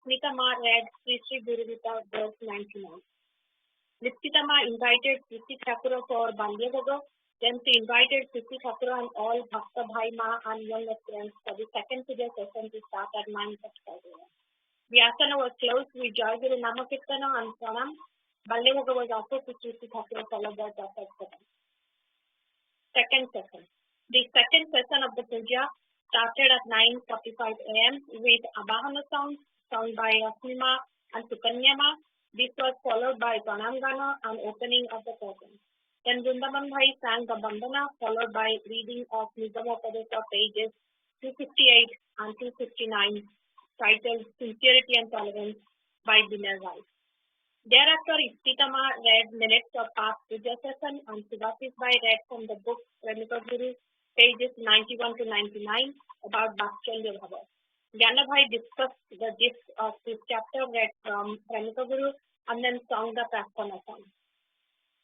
Smita read Sri Sri Guruvita verse 99. Lipsitama invited Sri Thakura for Bandya Bhaga. Then she invited Sri Thakura and all Bhakta Bhai Ma and young friends for the second Puja session to start at 9:45 a.m. The asana was closed with Jai Guru Namakirtana and Pranam. Bandya Bhaga was offered to Sri Thakura followed by Prasad Session. Second session. The second session of the Puja started at 9:45 a.m. with Abahana songs sung by Asmima and Sukanyama. This was followed by Pranamgana and opening of the curtain. Then Vrindavan Bhai sang the Bandana, followed by reading of Nigam pages 258 and 259, titled Sincerity and Tolerance by Binay Rai. Thereafter, Istitama read minutes of past Puja session and Sivasis Bhai read from the book Premika Guru, pages 91 to 99, about Bhaktacharya Bhava. Jnana Bhai discussed the gist of this chapter read from Premika Guru and then sung the Prasthana song.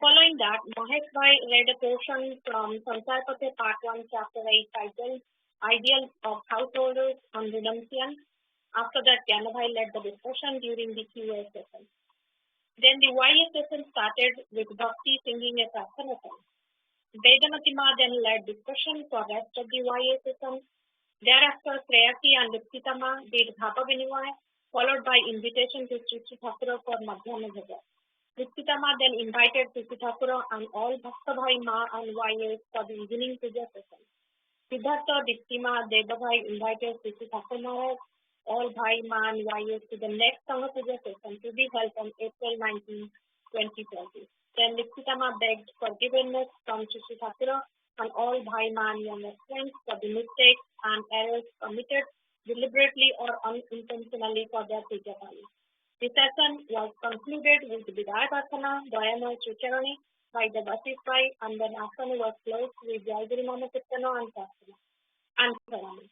Following that, Mahesh Bhai read a portion from Sansar Pathe Part 1, Chapter 8, titled Ideals of Householders and Renunciation. After that, Jnana Bhai led the discussion during the QA session. Then the YA session started with Bhakti singing a Prasthana song. Vedamati Ma then led discussion for rest of the YA session. Thereafter, Shreyasi and Lipsitama did Bhapa Vinivaya, followed by invitation to Sri Thakura for Madhyana Bhaja. Lipsitama then invited Sri Thakura and all Bhakta Bhai Ma and YAs for the evening Puja session. Siddhartha, Diptima, Deva Bhai invited Sri Thakura Maharaj, all Bhai Ma and YAs to the next Sangha Puja session to be held on April 19, 2020. Then Lipsitama begged forgiveness from Sri Thakura and all Bhai Ma and young friends for the mistakes and errors committed deliberately or unintentionally for their Puja Pali. The session was concluded with Vidaya Prarthana, Dayamay Chucharani by the Vasis Bhai, and then asana was closed with Jai Guru Namakirtana and Prasthana and Pranam.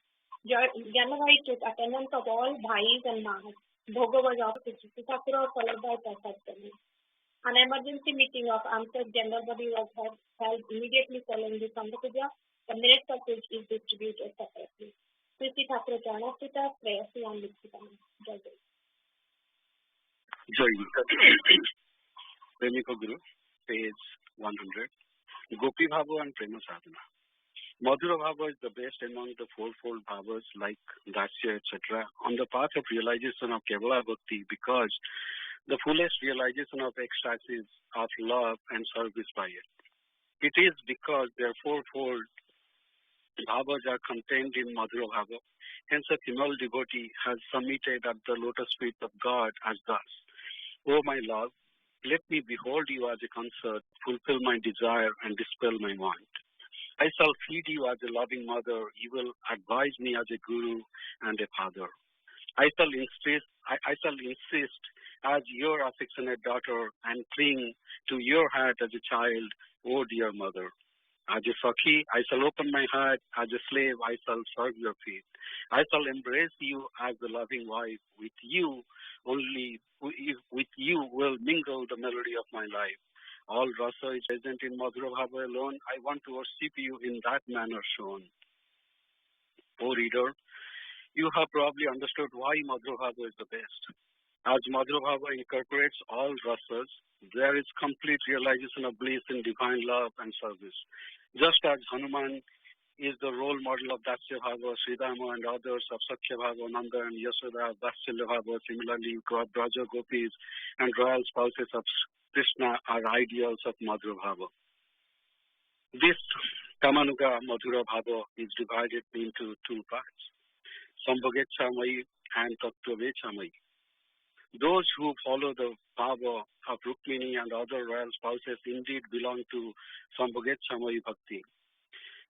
Jnana Bhai took attendance of all Bhais and Mahas. Bhoga was offered to Sri Thakura followed by Prasad Sangha. An emergency meeting of AMSEC General Body was held immediately following the Sangha Puja, the minutes of which is distributed separately. Sri Thakura Charnasita, Shreyasi and Lipsitama. Jai Guru. Jai Premika Guru, page 100. Gopi Bhava and Prema Sadhana. Madhura Bhava is the best among the fourfold bhavas like Dasya, etc. on the path of realization of Kevala Bhakti, because the fullest realization of ecstasies of love and service by it. It is because their fourfold bhavas are contained in Madhura Bhava. Hence, a female devotee has submitted at the lotus feet of God as thus: O my love, let me behold you as a concert, fulfill my desire and dispel my want. I shall feed you as a loving mother, you will advise me as a guru and a father. I shall insist as your affectionate daughter and cling to your heart as a child, O dear mother. As a Sakhi, I shall open my heart. As a slave, I shall serve your feet. I shall embrace you as the loving wife. With you will mingle the melody of my life. All rasa is present in Madhura Bhava alone. I want to worship you in that manner shown. O reader, you have probably understood why Madhura Bhava is the best. As Madhura Bhava incorporates all rasas, there is complete realization of bliss in divine love and service. Just as Hanuman is the role model of Dasya Bhava, Sridhama and others of Sakhya Bhava, Nanda and Yashoda, Vatsalya Bhava, similarly Braja Gopis and royal spouses of Krishna are ideals of Madhura Bhava. This Tamanuga Madhura Bhava is divided into two parts, Sambhogechamai and Tattvavechamai. Those who follow the Bhava of Rukmini and other royal spouses indeed belong to Sambhogechamai Bhakti.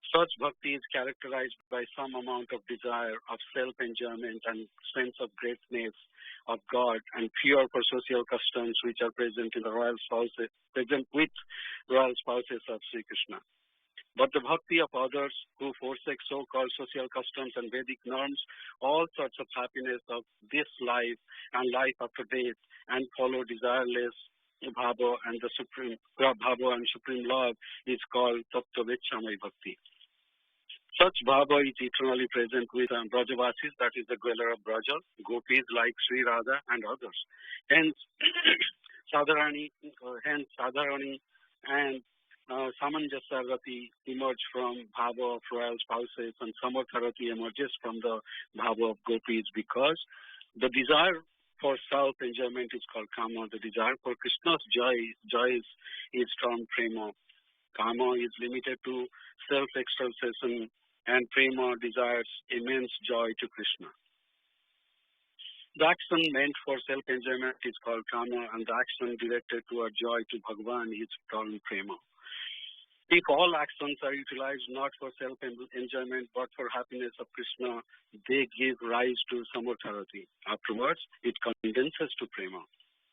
Such bhakti is characterized by some amount of desire, of self-enjoyment and sense of greatness of God and fear for social customs which are present with royal spouses of Sri Krishna. But the bhakti of others who forsake so-called social customs and Vedic norms, all sorts of happiness of this life and life after death, and follow desireless bhava and the supreme bhava and supreme love is called Tattvavechamai Bhakti. Such bhava is eternally present with Brajavasis, that is the dweller of Braja, gopis like Sri Radha and others. Hence, Sadharani and Samanjasarati emerge from bhava of royal spouses, and Samartharati emerges from the bhava of gopis, because the desire for self-enjoyment is called kama. The desire for Krishna's joy is termed prema. Kama is limited to self-exaltation, and prema desires immense joy to Krishna. The action meant for self-enjoyment is called kama, and the action directed toward joy to Bhagavan is termed prema. If all actions are utilized not for self-enjoyment but for happiness of Krishna, they give rise to samartharati. Afterwards, it condenses to prema.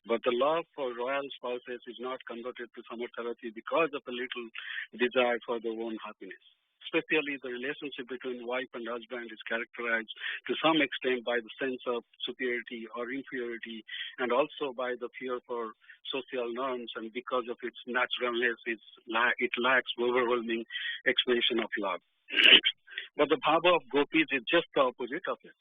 But the love for royal spouses is not converted to samartharati because of a little desire for their own happiness. Especially the relationship between wife and husband is characterized to some extent by the sense of superiority or inferiority, and also by the fear for social norms, and because of its naturalness, it lacks overwhelming expression of love. But the bhava of gopis is just the opposite of it.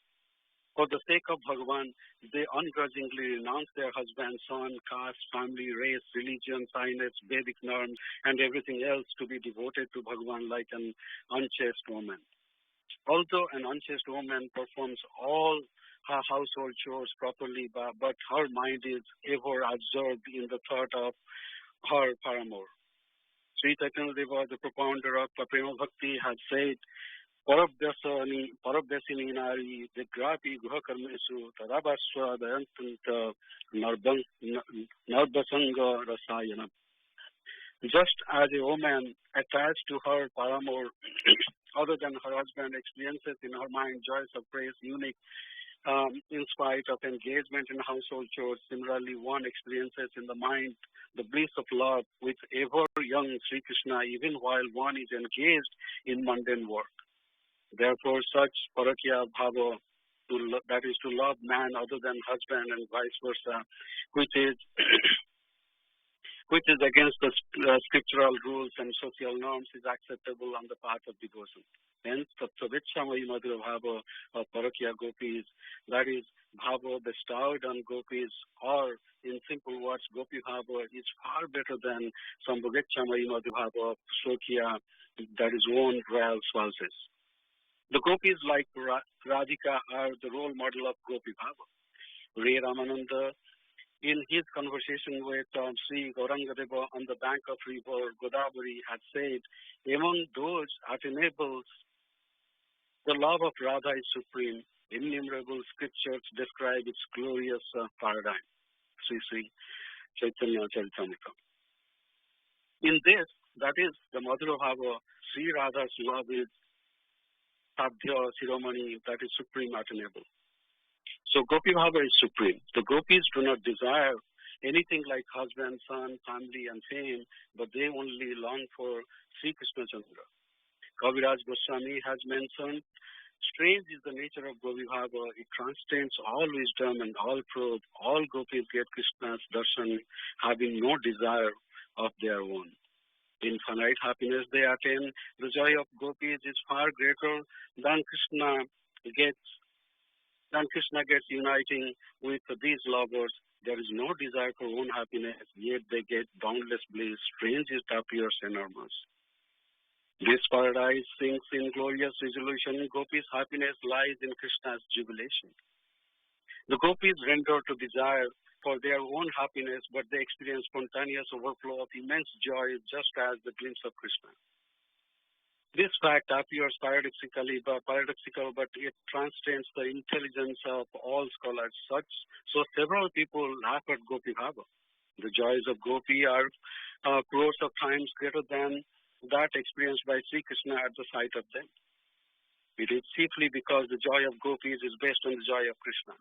For the sake of Bhagavan, they ungrudgingly renounce their husband, son, caste, family, race, religion, signs, Vedic norms, and everything else to be devoted to Bhagavan like an unchaste woman. Although an unchaste woman performs all her household chores properly, but her mind is ever absorbed in the thought of her paramour. Sri Chaitanya Deva, the propounder of Prema Bhakti, has said, Parabhyasini nari vigrapi guha karmesu tadabaswa dayantanta narbasanga rasayana. Just as a woman attached to her paramour other than her husband experiences in her mind joys of praise unique in spite of engagement in household chores, similarly one experiences in the mind the bliss of love with ever young Sri Krishna even while one is engaged in mundane work. Therefore, such parakya bhava, that is to love man other than husband and vice versa, which is against the scriptural rules and social norms, is acceptable on the path of devotion. Hence, Tattvavichamayi Madhura Bhava of parakya gopis, that is, bhava bestowed on gopis, or in simple words, gopi bhava is far better than Sambhavichamayi Madhura Bhava of Shokya, that is, own royal spouses. The gopis like Radhika are the role model of Gopi Bhava. Ray Ramananda, in his conversation with Sri Gaurangadeva on the bank of river Godavari, had said, among those attenables, the love of Radha is supreme. Innumerable scriptures describe its glorious paradigm. Sri Chaitanya Charitamrita. In this, that is, the Madhura Bhava, Sri Radha's love is Sadhya Shiromani, that is supreme attainable. So Gopi Bhava is supreme. The gopis do not desire anything like husband, son, family, and fame, but they only long for Sri Krishna Chandra. Kaviraj Goswami has mentioned, strange is the nature of Gopi Bhava. It transcends all wisdom and all probe. All gopis get Krishna's darshan, having no desire of their own. Infinite happiness they attain. The joy of gopis is far greater than Krishna gets uniting with these lovers. There is no desire for own happiness, yet they get boundless bliss. Strange it appears enormous. This paradise sinks in glorious resolution. Gopis' happiness lies in Krishna's jubilation. The gopis render to desire for their own happiness, but they experience spontaneous overflow of immense joy just as the glimpse of Krishna. This fact appears paradoxical, but it transcends the intelligence of all scholars. So several people laugh at Gopi Bhava. The joys of Gopi are crores of times greater than that experienced by Sri Krishna at the sight of them. It is chiefly because the joy of gopis is based on the joy of Krishna.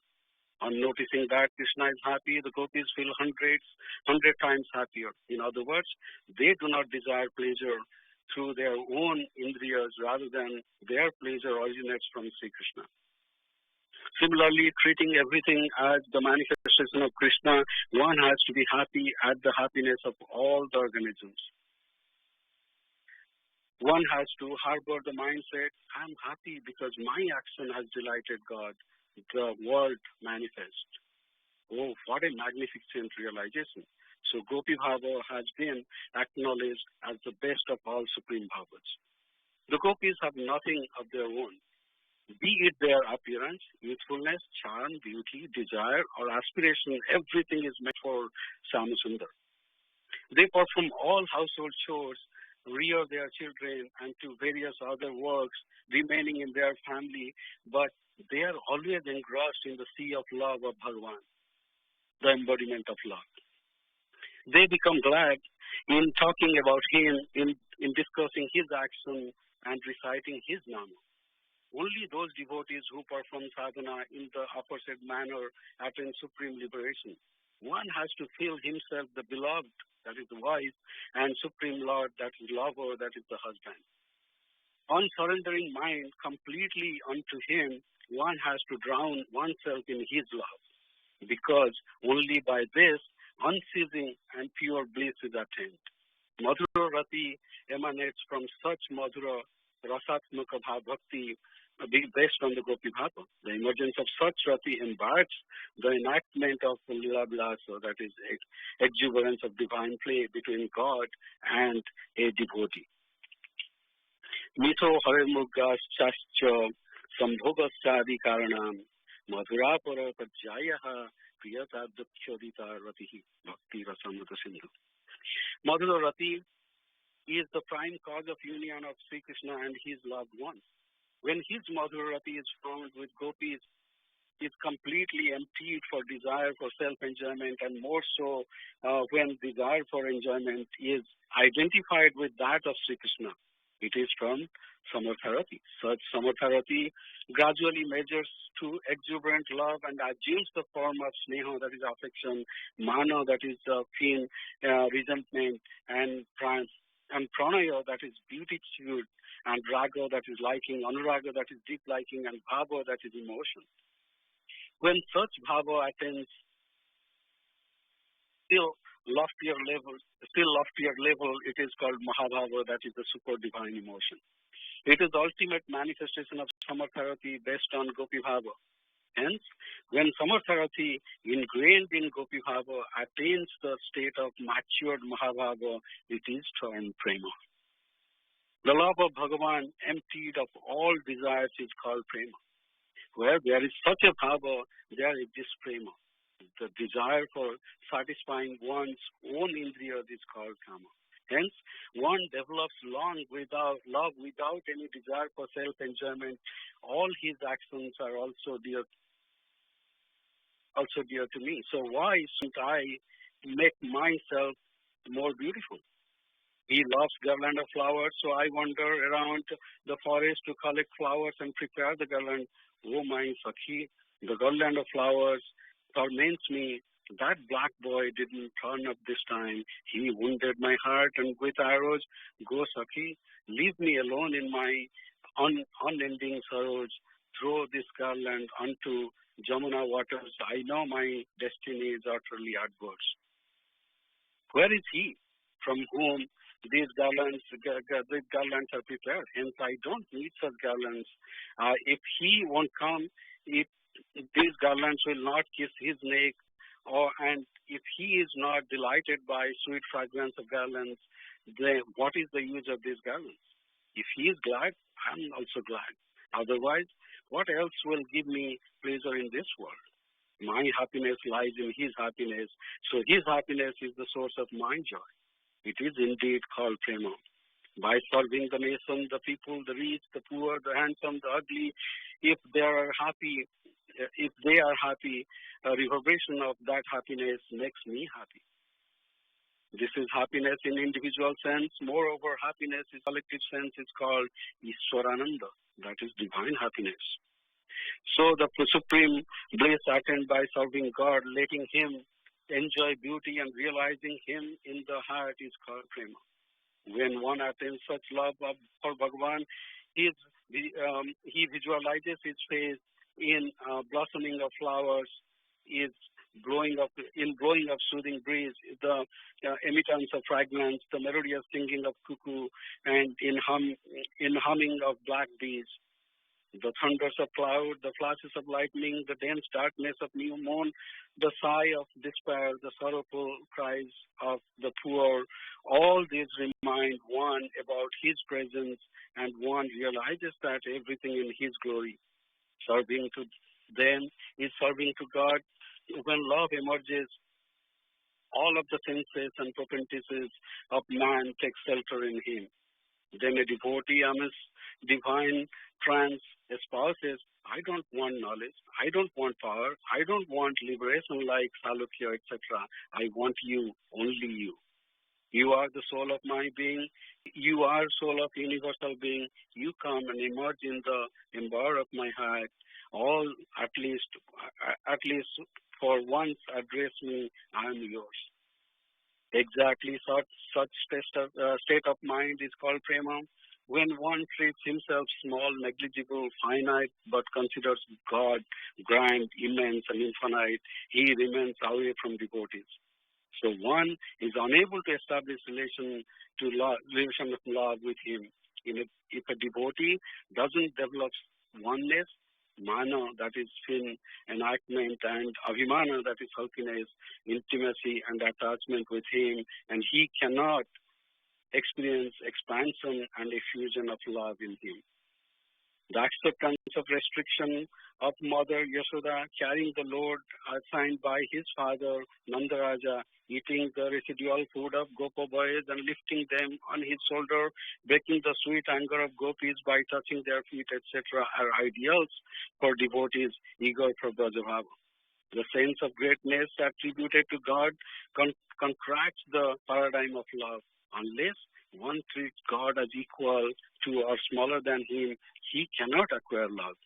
On noticing that Krishna is happy, the gopis feel 100 times happier. In other words, they do not desire pleasure through their own indriyas, rather than their pleasure originates from Sri Krishna. Similarly, treating everything as the manifestation of Krishna, one has to be happy at the happiness of all the organisms. One has to harbor the mindset, I'm happy because my action has delighted God. The world manifests. Oh, what a magnificent realization. So Gopi Bhava has been acknowledged as the best of all supreme bhavas. The gopis have nothing of their own. Be it their appearance, youthfulness, charm, beauty, desire, or aspiration, everything is meant for Samasundar. They perform all household chores, rear their children, and do various other works remaining in their family, but they are always engrossed in the sea of love of Bhagavan, the embodiment of love. They become glad in talking about him, in discussing his action and reciting his nama. Only those devotees who perform sadhana in the aforesaid manner attain supreme liberation. One has to feel himself the beloved, that is the wife, and supreme Lord, that is lover, that is the husband. On surrendering mind completely unto him, one has to drown oneself in his love, because only by this unceasing and pure bliss is attained. Madhura Rati emanates from such Madhura Rasatmaka Bhakti based on the Gopi Bhava. The emergence of such Rati embeds the enactment of Lila Vilasa, that is exuberance of divine play between God and a devotee. Mito Harimuggas Chascha Sambhogaschadi Karanam Madhura Parapajyayaha Priyata Dukhyodita Ratihi Bhakti Rasamrita Sindhu. Madhura Rati is the prime cause of union of Sri Krishna and his loved ones. When his Madhura Rati is found with gopis, is completely emptied for desire for self-enjoyment, and more so when desire for enjoyment is identified with that of Sri Krishna. It is from Samartharati. Such Samartharati gradually measures to exuberant love and assumes the form of sneha, that is affection, mana, that is keen resentment, and pranaya, that is beatitude, and raga, that is liking, anuraga, that is deep liking, and bhava, that is emotion. When such bhava attains still loftier level, it is called Mahabhava, that is the super divine emotion. It is the ultimate manifestation of Samartharati based on Gopi Bhava. Hence, when Samartharati ingrained in Gopi Bhava attains the state of matured Mahabhava, it is termed Prema. The love of Bhagavan emptied of all desires is called Prema. Where there is such a Bhava, there exists Prema. The desire for satisfying one's own indriyas is called Kama. Hence, one develops love without any desire for self-enjoyment. All his actions are also dear to me. So why shouldn't I make myself more beautiful? He loves garland of flowers, so I wander around the forest to collect flowers and prepare the garland. Oh my Sakhi, the garland of flowers torments me. That black boy didn't turn up this time. He wounded my heart, and with arrows, go Sakhi, leave me alone in my unending sorrows. Throw this garland unto Jamuna waters. I know my destiny is utterly adverse. Where is he from whom these garlands are prepared? Hence, I don't need such garlands. If he won't come, if these garlands will not kiss his neck, and if he is not delighted by sweet fragrance of garlands, then what is the use of these garlands? If he is glad, I'm also glad. Otherwise, what else will give me pleasure in this world? My happiness lies in his happiness. So his happiness is the source of my joy. It is indeed called Prema. By serving the nation, the people, the rich, the poor, the handsome, the ugly, if they are happy, a reverberation of that happiness makes me happy. This is happiness in individual sense. Moreover, happiness in collective sense is called Ishwarananda, that is divine happiness. So the supreme bliss attained by serving God, letting him enjoy beauty and realizing him in the heart is called Prema. When one attains such love for Bhagavan, he visualizes his face in blossoming of flowers, is blowing of soothing breeze, the emittance of fragrance, the melodious singing of cuckoo, and in humming of black bees. The thunders of cloud, the flashes of lightning, the dense darkness of new moon, the sigh of despair, the sorrowful cries of the poor, all these remind one about his presence, and one realizes that everything in his glory. Serving to them is serving to God. When love emerges, all of the senses and propensities of man take shelter in him. Then a devotee amidst divine trance espouses, I don't want knowledge, I don't want power, I don't want liberation like Salukya, etc. I want you, only you. You are the soul of my being. You are soul of universal being. You come and emerge in the ember of my heart. All, at least for once, address me. I am yours. Exactly such state of mind is called prema. When one treats himself small, negligible, finite, but considers God grand, immense, and infinite, he remains away from devotees. So one is unable to establish relation of love with him. If a devotee doesn't develop oneness, mana, that is fin, enactment, and abhimana, that is happiness, intimacy and attachment with him, and he cannot experience expansion and effusion of love in him. The acceptance of restriction of Mother Yashoda carrying the load assigned by his father Nandaraja, eating the residual food of Gopa boys and lifting them on his shoulder, breaking the sweet anger of gopis by touching their feet, etc., are ideals for devotees eager for Brajabhava. The sense of greatness attributed to God contracts the paradigm of love. Unless one treats God as equal to or smaller than him, he cannot acquire love.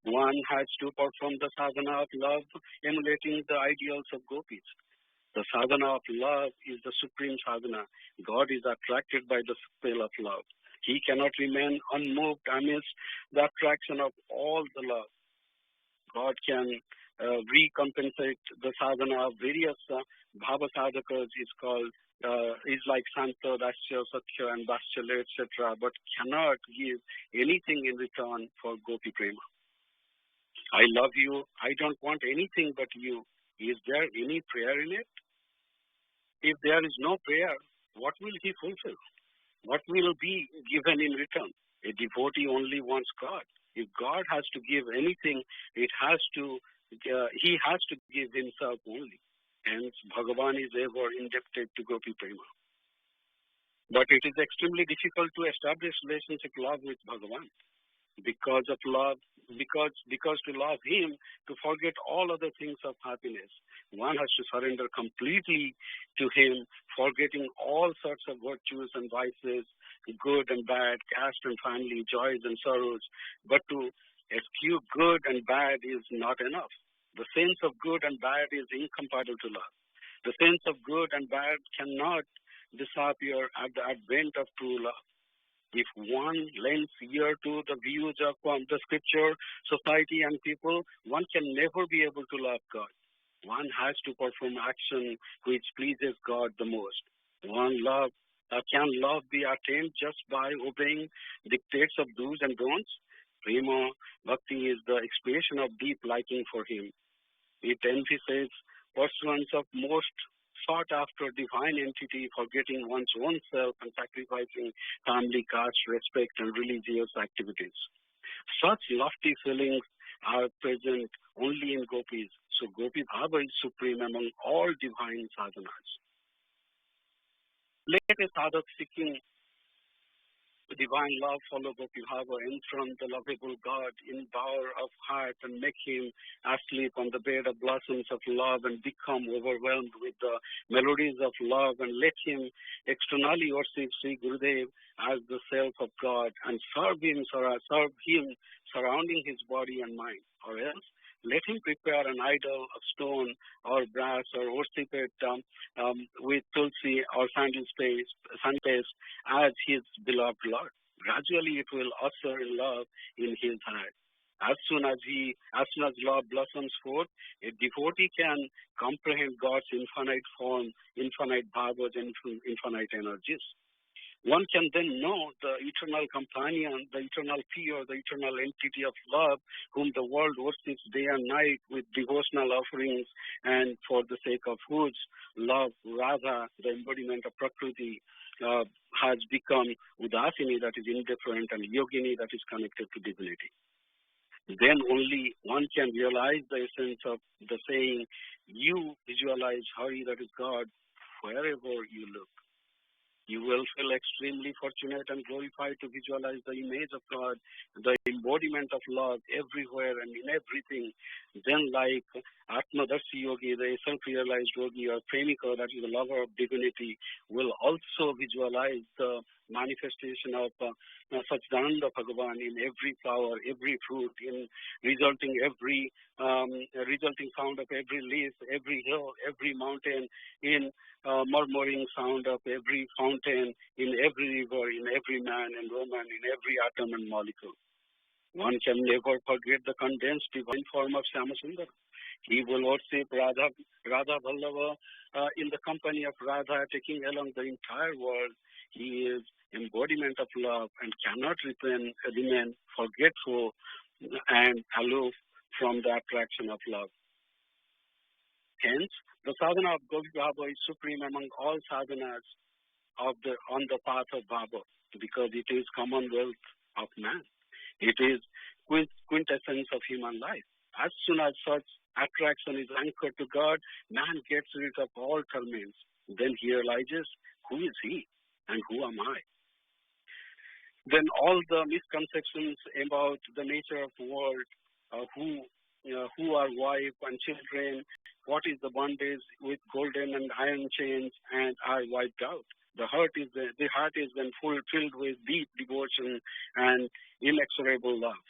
One has to perform the sadhana of love, emulating the ideals of gopis. The sadhana of love is the supreme sadhana. God is attracted by the spell of love. He cannot remain unmoved amidst the attraction of all the love. God can recompensate the sadhana of various bhava sadhakas is like Santa, Dasya, Satya, and Vatsala, etc., but cannot give anything in return for Gopi Prema. I love you. I don't want anything but you. Is there any prayer in it? If there is no prayer, what will he fulfill? What will be given in return? A devotee only wants God. If God has to give anything, he has to give himself only. Hence, Bhagavan is ever indebted to Gopi Prema. But it is extremely difficult to establish relationship love with Bhagavan. Because of love, because to love him, to forget all other things of happiness, one has to surrender completely to him, forgetting all sorts of virtues and vices, good and bad, caste and family, joys and sorrows. But to eschew good and bad is not enough. The sense of good and bad is incompatible to love. The sense of good and bad cannot disappear at the advent of true love. If one lends ear to the views of the scripture, society, and people, one can never be able to love God. One has to perform action which pleases God the most. Can love be attained just by obeying dictates of do's and don'ts? Prema Bhakti is the expression of deep liking for him. It emphasizes pursuance of most sought-after divine entity, forgetting one's own self and sacrificing family, caste, respect, and religious activities. Such lofty feelings are present only in gopis. So Gopi Bhava is supreme among all divine sadhanas. Let a sadhak seeking divine love follow Gopi Bhava, enthrone the lovable God in bower of heart and make him asleep on the bed of blossoms of love and become overwhelmed with the melodies of love, and let him externally worship Sri Gurudev as the self of God and serve him surrounding his body and mind. Or else, let him prepare an idol of stone or brass or worship it with tulsi or sandal paste as his beloved Lord. Gradually, it will usher in love in his heart. As soon as love blossoms forth, a devotee can comprehend God's infinite form, infinite bhavas, and infinite energies. One can then know the eternal companion, the eternal pure, the eternal entity of love, whom the world worships day and night with devotional offerings, and for the sake of whose love, Radha, the embodiment of Prakriti, has become Udasini, that is indifferent, and Yogini, that is connected to divinity. Then only one can realize the essence of the saying, you visualize Hari, that is God, wherever you look. You will feel extremely fortunate and glorified to visualize the image of God, the embodiment of love everywhere and in everything. Then like Atmadarshi Yogi, the self-realized yogi, or Premika, that is the lover of divinity, will also visualize the manifestation of Satchidananda Bhagavan in every flower, every fruit, in resulting sound of every leaf, every hill, every mountain, in murmuring sound of every fountain, in every river, in every man and woman, in every atom and molecule. One can never forget the condensed divine form of Shyamasundar. He will worship Radha Vallabha in the company of Radha, taking along the entire world. He is embodiment of love and cannot remain forgetful and aloof from the attraction of love. Hence, the sadhana of Gopi Bhava is supreme among all sadhanas on the path of Bhava, because it is commonwealth of man. It is quintessence of human life. As soon as such attraction is anchored to God, man gets rid of all torments. Then he realizes, who is he and who am I? Then all the misconceptions about the nature of the world, who are wife and children, what is the bondage with golden and iron chains, and are wiped out. The heart is then filled with deep devotion and inexorable love.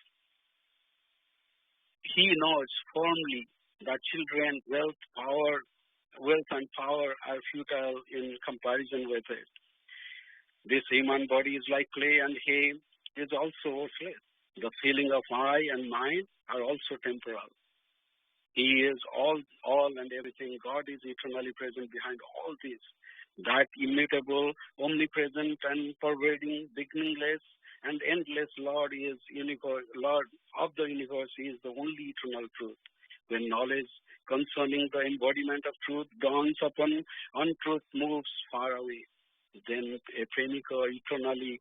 He knows firmly that children, wealth and power are futile in comparison with it. This human body is like clay, and hay is also worthless. The feeling of I and mine are also temporal. He is all and everything. God is eternally present behind all this. That immutable, omnipresent and pervading, beginningless and endless Lord of the universe is the only eternal truth. When knowledge concerning the embodiment of truth dawns upon, untruth moves far away. Then a Premika eternally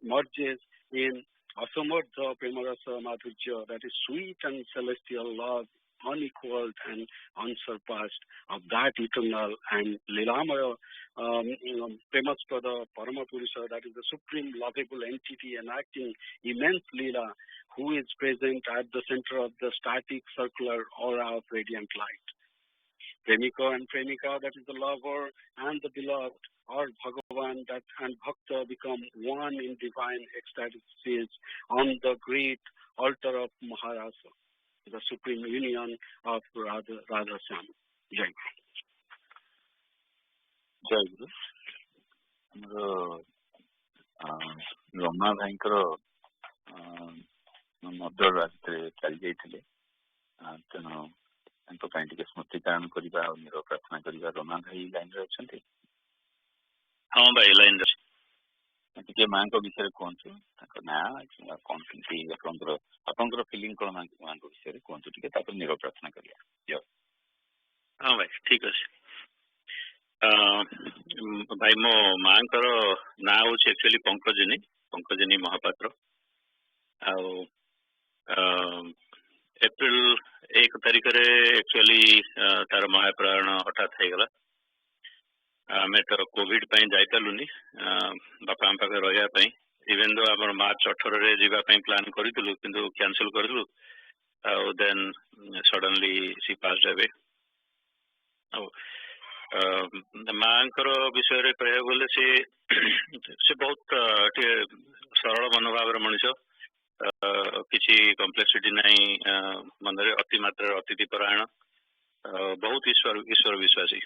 merges in Asamardha Premarasa Madhurya, that is sweet and celestial love, unequaled and unsurpassed, of that eternal and Lilamaya Premaspada Paramapurusha, that is the supreme lovable entity enacting immense Leela, who is present at the center of the static circular aura of radiant light. Premika and Premika, that is the lover and the beloved, or Bhagavan and Bhakta become one in divine ecstasies on the great altar of Maharasa, the supreme union of Radha Shama. Jai Guru. Jai Guru. Rama Bhankara Mandira ରାତିରେ ଚାଲି ଯାଇଥିଲେ, ତେଣୁ ତାଙ୍କ ପାଇଁ ଟିକେ ସ୍ମୃତିଚାରଣ କରିବା ଆଉ ନିର ପ୍ରାର୍ଥନା କରିବା। ରମା ଭାଇ ଲାଇନରେ ଅଛନ୍ତି? ହଁ ଭାଇ ଲାଇନରେ। ଟିକେ ମାଙ୍କ ବିଷୟରେ କୁହନ୍ତୁ, ତାଙ୍କ ନାଁ କଣ, କେମିତି ଆପଣଙ୍କର ଫିଲିଂ କଣ ମାଙ୍କ ବିଷୟରେ କୁହନ୍ତୁ ଟିକେ, ତାପରେ ନିର ପ୍ରାର୍ଥନା କରିବା। ହଁ ଭାଇ ଠିକ ଅଛି। ଭାଇ ମୋ ମାଙ୍କର ନାଁ ହଉଛି ଆକ୍ଚୁଆଲି ପଙ୍କଜିନୀ ମହାପାତ୍ର। ଆଉ ଏପ୍ରିଲ 1 ତାରିଖରେ ଆକ୍ଚୁଆଲି ତାର ମହାପ୍ରାଣ ହଠାତ୍ ହେଇଗଲା। ଆମେ ତ କୋଭିଡ ପାଇଁ ଯାଇପାରିଲୁନି ବାପାଙ୍କ ପାଖରେ ରହିବା ପାଇଁ। ଇଭେନ୍ ଦୋ ଆମର ମାର୍ଚ୍ଚ 18ରେ ଯିବା ପାଇଁ ପ୍ଲାନ୍ କରିଥିଲୁ, କିନ୍ତୁ କ୍ୟାନସେଲ କରିଥିଲୁ। ଆଉ ଦେନ୍ ସଡନଲି ସି ପାସ୍ଡ ଆୱେ। ଆଉ ମାଙ୍କର ବିଷୟରେ କହିବାକୁ ଗଲେ ସେ ବହୁତ ଟିକେ ସରଳ ମନୋଭାବର ମଣିଷ। କିଛି କମ୍ପ୍ଲେକ୍ସିଟି ନାହିଁ ମନରେ, ଅତି ମାତ୍ରାରେ ଅତିଥି ପରାୟଣ, ବହୁତ ଈଶ୍ୱର ବିଶ୍ୱାସୀ।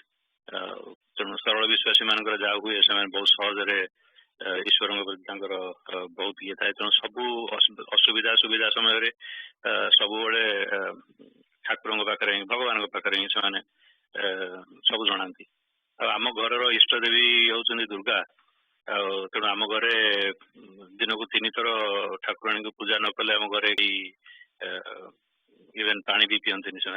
ତେଣୁ ସରଳ ବିଶ୍ୱାସୀ ମାନଙ୍କର ଯାହା ହୁଏ ସେମାନେ ବହୁତ ସହଜରେ ईश्वर बहुत ये थाए तेणु सबू असुविधा सुविधा समय सब ठाकुर पाखे भगवान पाखे से सब जनाती आम घर इष्ट देवी होती दुर्गा तेणु आम घरे दिन को 3 थर ठाकुराणी को पूजा न कले आम घरे इवेन पानी भी पीती से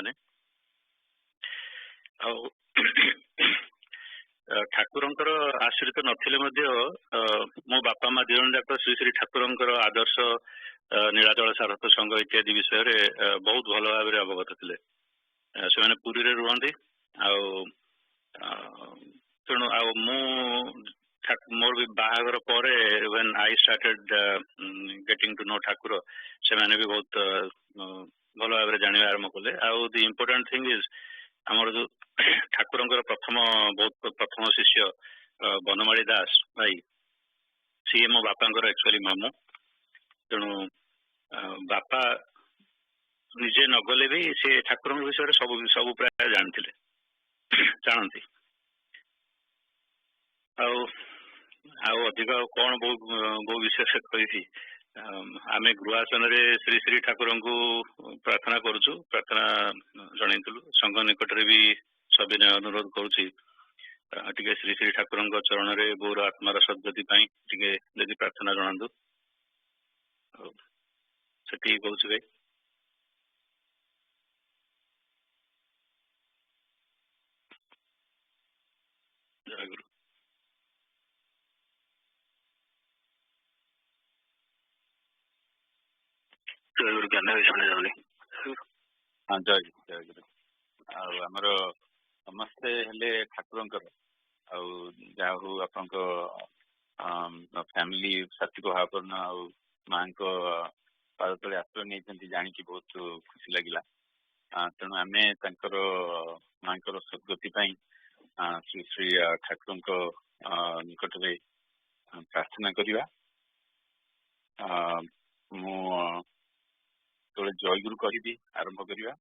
ठाकुरंकर आश्रित नथिले मो बापा माँ दिजन जाक श्री श्री ठाकुरंकर आदर्श नीलाचल सारस्वत संघ इत्यादि विषय बहुत भल भाव अवगत थे से पुरी रे रुहंती तेणु मोर भी बाहागर पर when I started getting to know Thakur से माने भी बहुत भल भाव जाना आरंभ कले आउ द इम्पोर्टेंट थिंग इज आमर जो ठाकुरंकर प्रथम शिष्य बनमाली दास भाई सी मो बापा एक्चुअली मामू तेणु बापा निजे नगले भी से ठाकुर विषय सब प्राय जानती अधिक कौन बहु विशेष कही आम गृहासन श्री श्री ठाकुर को प्रार्थना करुचु प्रार्थना जनइलु संघ निकट भी सविनय अनुरोध करुच्ची श्री श्री ठाकुर चरण में बोर आत्मार सद्गति टी प्रार्थना जनातु से कहूँ भाई जय गुरु जय गुरु ज्ञान शुणी जाऊनी हाँ जय जय गुरु आमर समस्ते हेले ठाकुरंकर आहू आपण फैमिली सात्विक भावना माँ पाद तले आश्रय नहीं जानिकी बहुत खुशी लगिला तेणु आम माँ सद्गति श्री श्री ठाकुर निकट में प्रार्थना करवा तो जयगुरु कहि आरंभ करवा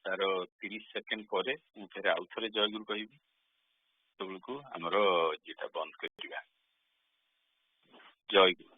तार 30 सेकेंड पर फिर आउ थे जयगुरु कहि तो आमर ये बंद करवा जयगुरु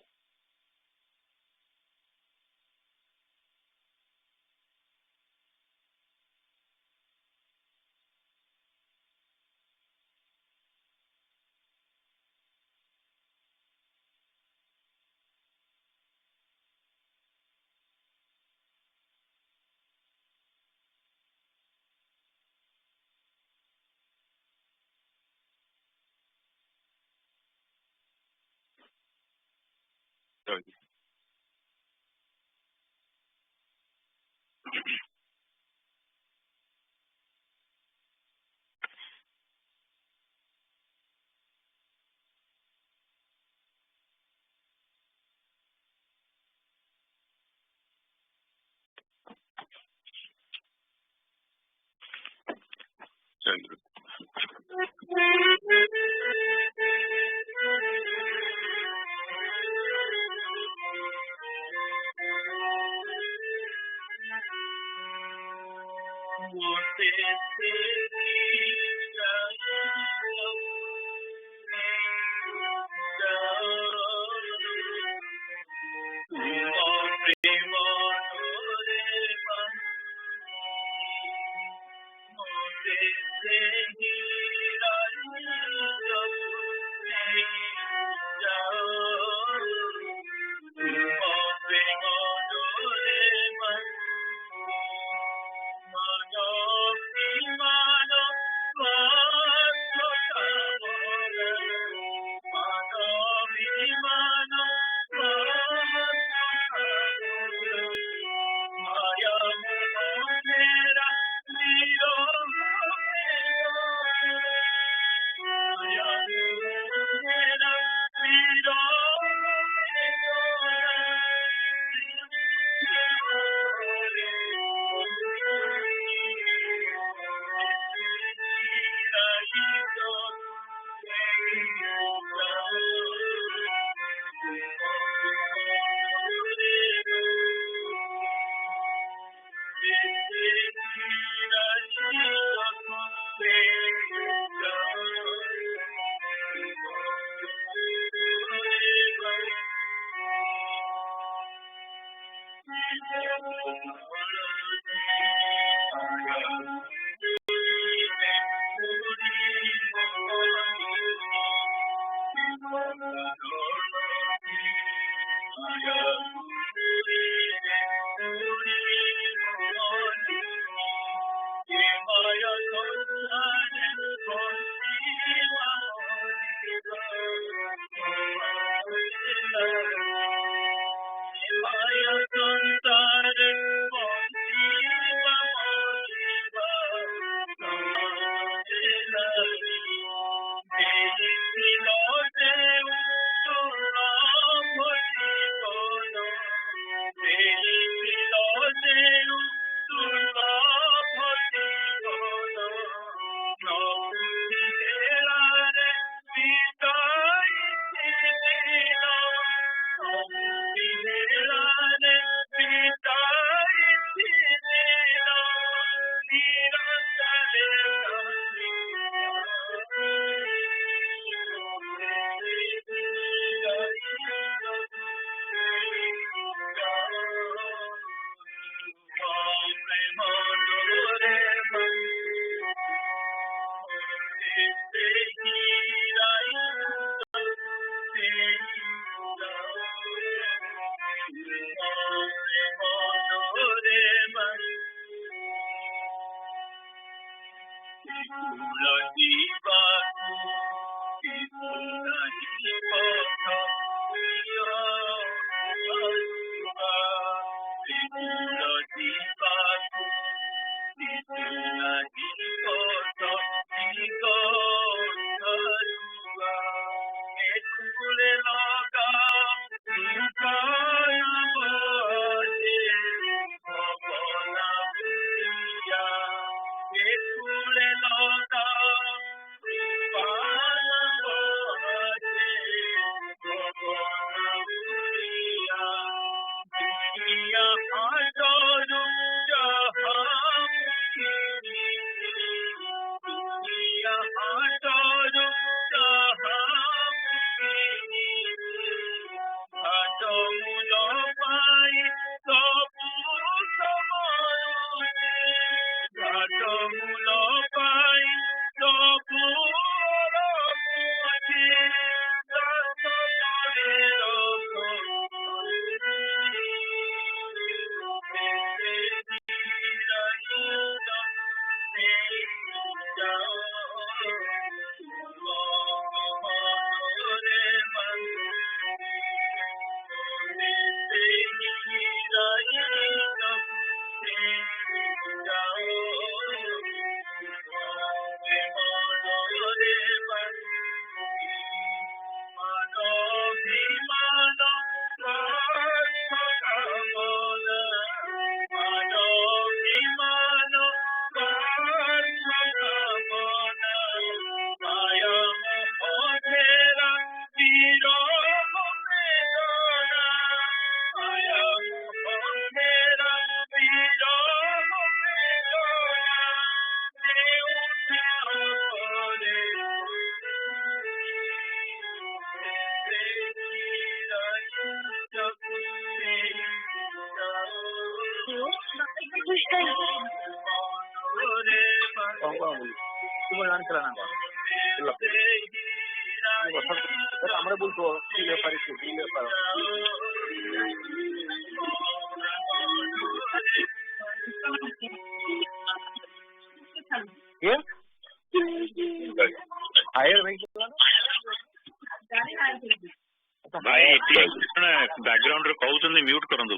बैकग्राउंड रे कहउछन म्यूट करंदु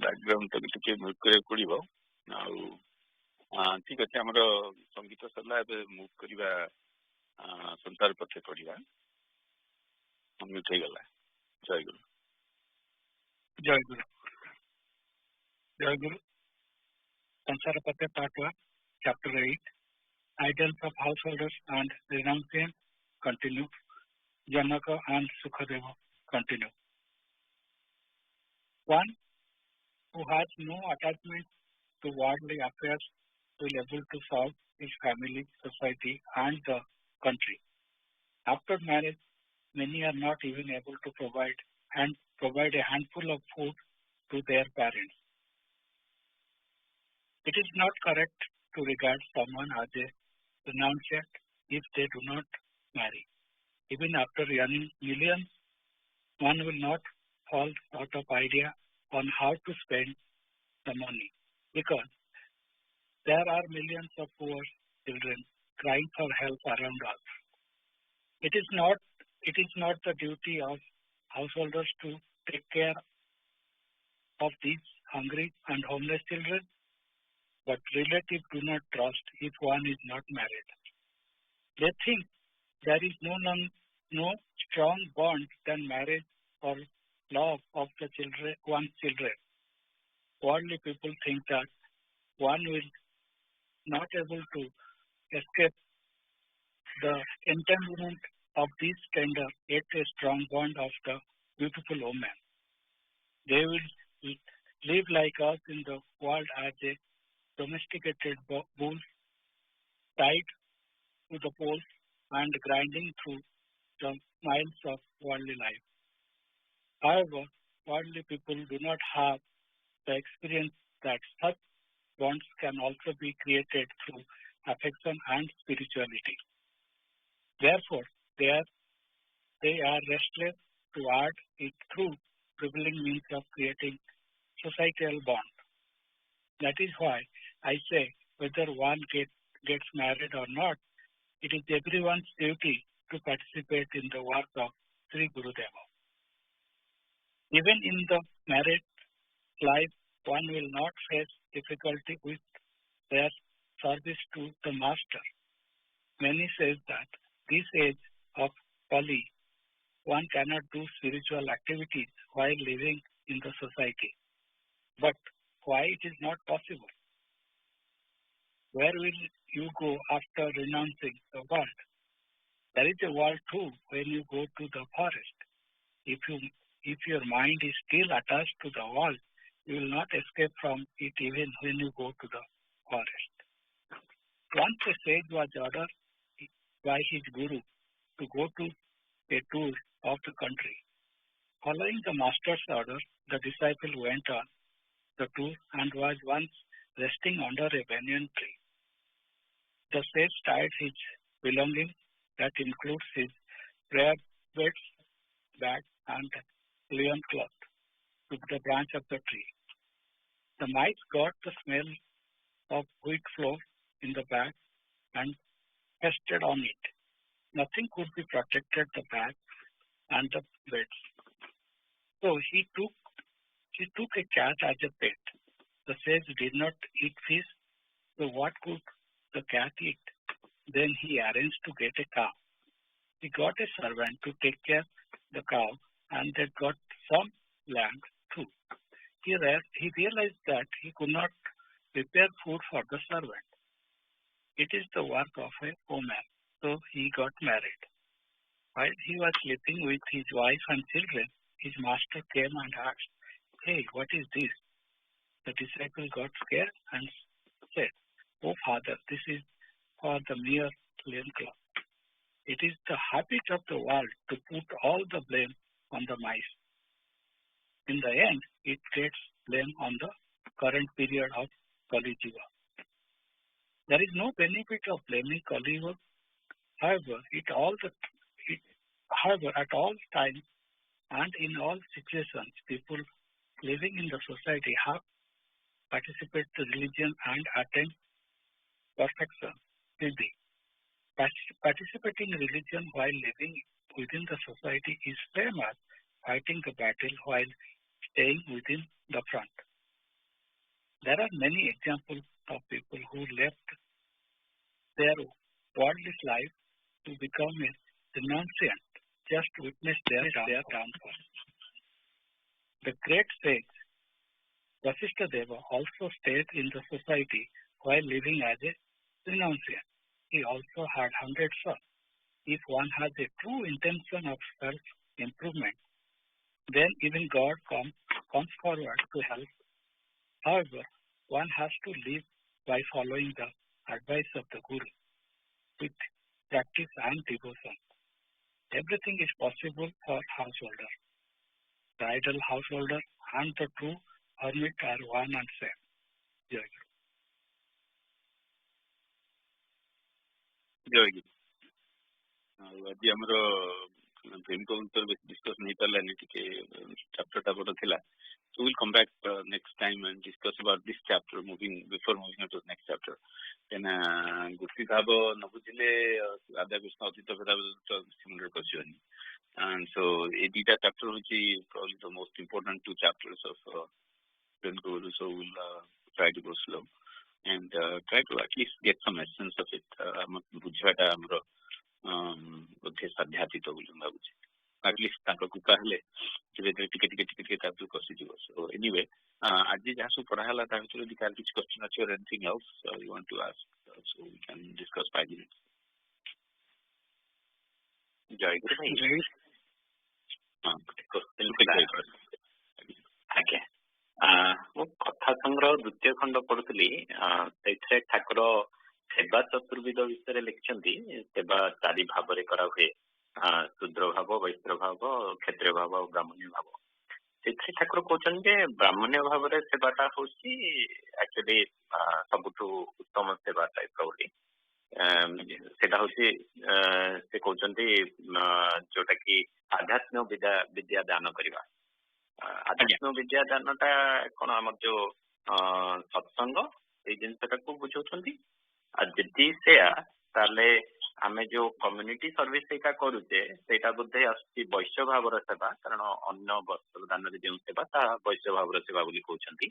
बैकग्राउंड तो टिके म्यूट करे पड़िबो आ ठीक अछि हमर संगीत सरला ए मूव करिवा संसार पथे पड़िबा हम म्यूट हे गला जय गुरु जय गुरु जय गुरु संसार पथे part 1 chapter 8 Ideals of householders and renunciation continue. Janaka and Sukadeva continue. One who has no attachment to worldly affairs will be able to solve his family, society, and the country. After marriage, many are not even able to provide a handful of food to their parents. It is not correct to regard someone as a renunciate if they do not marry. Even after earning millions, one will not fall out of idea on how to spend the money because there are millions of poor children crying for help around us. It is not the duty of householders to take care of these hungry and homeless children, but relatives do not trust if one is not married. They think there is no strong bond than marriage or love of the one's children. Worldly people think that one will not able to escape the entanglement of this tender yet a strong bond of the beautiful woman. They will live like us in the world as a domesticated bulls tied to the poles and grinding through the miles of worldly life. However, worldly people do not have the experience that such bonds can also be created through affection and spirituality. Therefore, they are restless to add it through prevailing means of creating societal bond. That is why I say whether one gets married or not, it is everyone's duty to participate in the work of Sri Gurudeva. Even in the married life, one will not face difficulty with their service to the master. Many say that this age of Kali, one cannot do spiritual activities while living in the society. But why it is not possible? Where will you go after renouncing the world? There is a world too when you go to the forest. If your mind is still attached to the world, you will not escape from it even when you go to the forest. Once a sage was ordered by his guru to go to a tour of the country. Following the master's order, the disciple went on the tour and was once resting under a banyan tree. The sage tied his belongings, that includes his prayer beds, bag, and linen cloth, to the branch of the tree. The mice got the smell of wheat flour in the bag and feasted on it. Nothing could be protected the bag and the beds. So he took a cat as a pet. The sage did not eat fish, so what could the cat eat? Then he arranged to get a cow. He got a servant to take care of the cow, and they got some land too. He realized that he could not prepare food for the servant. It is the work of a woman, so he got married. While he was sleeping with his wife and children, his master came and asked, "Hey, what is this?" The disciple got scared and said, "Oh, Father, this is for the mere linen cloth. It is the habit of the world to put all the blame on the mice. In the end, it gets blame on the current period of Kali Yuga. There is no benefit of blaming Kali Yuga. However, at all times and in all situations, people living in the society have participated in religion and attained perfection. Participating in religion while living within the society is same as fighting the battle while staying within the front. There are many examples of people who left their worldly life to become a renunciant, just to witness their downfall. The great sage Vasishtha Deva also stayed in the society while living as a renunciant. He also had 100 sons. If one has a true intention of self-improvement, then even God comes forward to help. However, one has to live by following the advice of the Guru with practice and devotion. Everything is possible for householder. The idle householder and the true hermit are one and same. Jai Guru. ଜୟଗିରି। ଆଉ ଆଜି ଆମର ପ୍ରେମିକ ଭିତରେ ବେଶୀ discussion ହେଇପାରିଲାନି, ଟିକେ ଚାପ୍ଟରଟା ବଡ଼ ଥିଲା। So we'll come back next time and discuss about this chapter before moving on to the next chapter. Then Gupti Bhava न बुझिले राधा कृष्ण अतीत मुंडे पशिबनी. And so a dita chapter which is probably the most important two chapters of Then Guru. So we'll try to go slow and try to at least get some essence of it. बुझाटा हमरो बोधे साध्यातीत बोलूं भाबुची. At least ताको कृपा हेले टिके तातु कसी जीव. So anyway, आज जहाँ सब पढ़ा हला ता भितर यदि कार किछ क्वेश्चन अछि or anything else you want to ask, so we can discuss 5 minutes. जय गुरु भाई। आज्ञा मु कथा संग्रह द्वितीय खंड पढ़ुली से ठाकुर सेवा चतुर्विध विषय लिखिंट सेवा 4 भाव करा हुए शूद्र भाव, वैश्य भाव, क्षत्रिय भाव और ब्राह्मण्य भाव। से ठाकुर कहते ब्राह्मण्य भाव सेवाटा हूँ एक्चुअली सबुठ उत्तम सेवा टाइप बोली सेटा हूँ से कहते जोटा कि आध्यात्मिक विद्या दान करवा। आध्यात्मिक विद्या दानटा कौन आम जो सत्संग ये जिनटा को बुझाऊँगी जदि से आम जो कम्युनिटी सर्विस करुचे से बोधे आसुच्ची वैश्य भाव सेवा, कारण अन्न वस्त्र दान जो सेवा ता वैश्य भाव सेवा बोली कहते।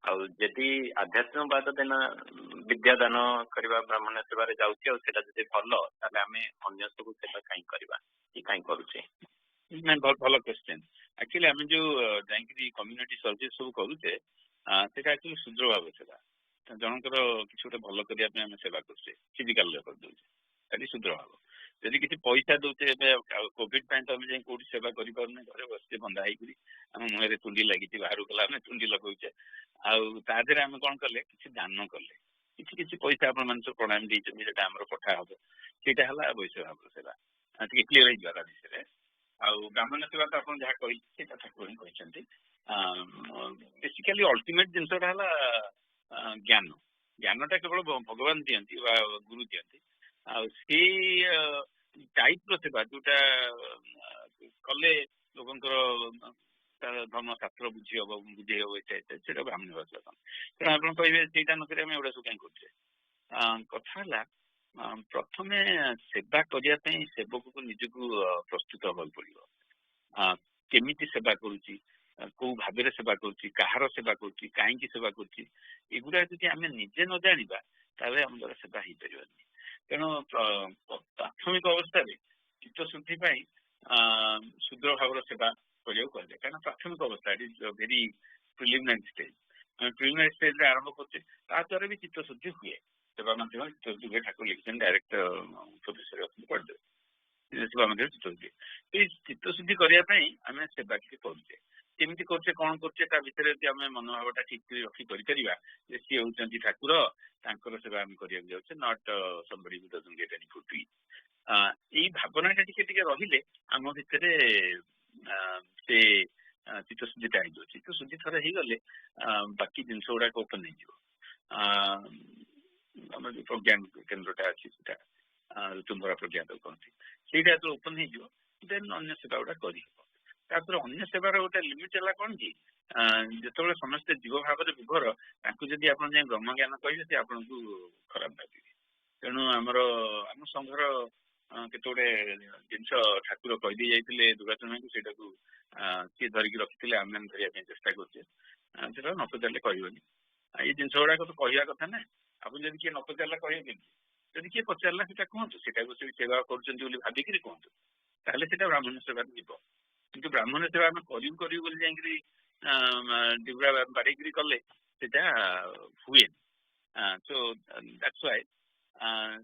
आदि आध्यात्मिकवाद दिन विद्या दान करवा ब्राह्मण सेवा जाऊँगी आदि भल आम अन्न सब सेवा कहीं करवा कहीं करुचे। भल क्वेश्चन। एक्चुअली आम जो जाकि कम्युनिटी सर्विस सब करुचे सेटा एक्चुअली शूद्र भाव सेवा। जनकर किसी गोटे भल करने आम सेवा करुचे फिजिकाल करदे ये शूद्र भाव। जदि किसी पैसा दौचे कोविड तो आम जाए कौट सेवा करें घर बसचे बंधा होकर आम मुहर तुंडी लगी बाहर गला आम तुंडी लगौचे आदि आम कौन कले कि दान कले किसी पैसा आप प्रणाम देते आम पठा हम सीटा है वैश्य भाव सेवा। क्लीयर हो विषय ब्राह्मण सेवा तो आप जहाँ कही ठाकुर ही कहते बेसिकाली अल्टीमेट जिनसा ज्ञान ज्ञानटा केवल भगवान दियंती गुरु दियंती सी टाइप सेवा जोटा कले लोक धर्म शास्त्र बुझे हम से ब्राह्मण सेवा। तेना आप कहे सहीटा नक एगुड़ा सब कहीं करुचे कथा प्रथम सेवा करने सेवक को निजक प्रस्तुत होगा पड़ो केमी सेवा करुच्ची कौ भाव सेवा करुच्ची कहार सेवा करुच्ची कहीं सेवा करुच्ची एगुड़ा जी आम निजे न जाना ताले आम द्वारा सेवा हो पार। तेणु प्राथमिक अवस्था चित्तशुद्धि शूद्र भाव सेवा करने कहले कारण प्राथमिक अवस्था it is very preliminary stage. Preliminary stage आरंभ करते द्वारा भी चित्तशुद्धि हुए सेवा माध्यम चित्तशुद्धि हुए। ठाकुर लिखते डायरेक्ट प्रोफेसर पढ़ते सेवा माध्यम चित्तशुद्धि चित्तशुद्धि करने आम सेवा किसी करुचे केमी करुचे कौन करुचे भितर यदि आम मनोभावटा ठीक रखी करा सी होती ठाकुर तांकर सेवा आम करा जाऊे not somebody who doesn't get any food to eat. यही भावनाटा टिके रहिले आम भितर से चित्तशुद्धिटा हो चित्तशुद्धि थोड़ा हो गले बाकी जिनस गुड़ाक ओपन हो प्रज्ञान केन्द्रटा अच्छी ऋतुंभरा प्रज्ञा कहते सहीटा जो ओपन हो देन अन्य सेवा गुड़ा कर अन्य सेवार गोटे लिमिट है कौन कि जो समस्ते जीव भाव विभोर जदि आप ब्रह्म ज्ञान कहे से आपन को खराब भावे। तेणु आमर आम संघर केतोटे जिनस ठाकुर कहीदे जाते दुर्गाचरण को सीटा को सी धरिकी रखी आम धरने चेष्टा करते न पचारे कहनी ये जिनस गुड़ाक तो कहवा कथा ना आप जब किए न पचारा कहे जब किए पचारा से कहतु सीटा को सेवा कर भाविक कहतु ताले ब्राह्मण सेवा जीव। किंतु ब्राह्मण सेवा आम करूँ जाकि डिबरा बाड़े कले हुए। सो दैट्स व्हाई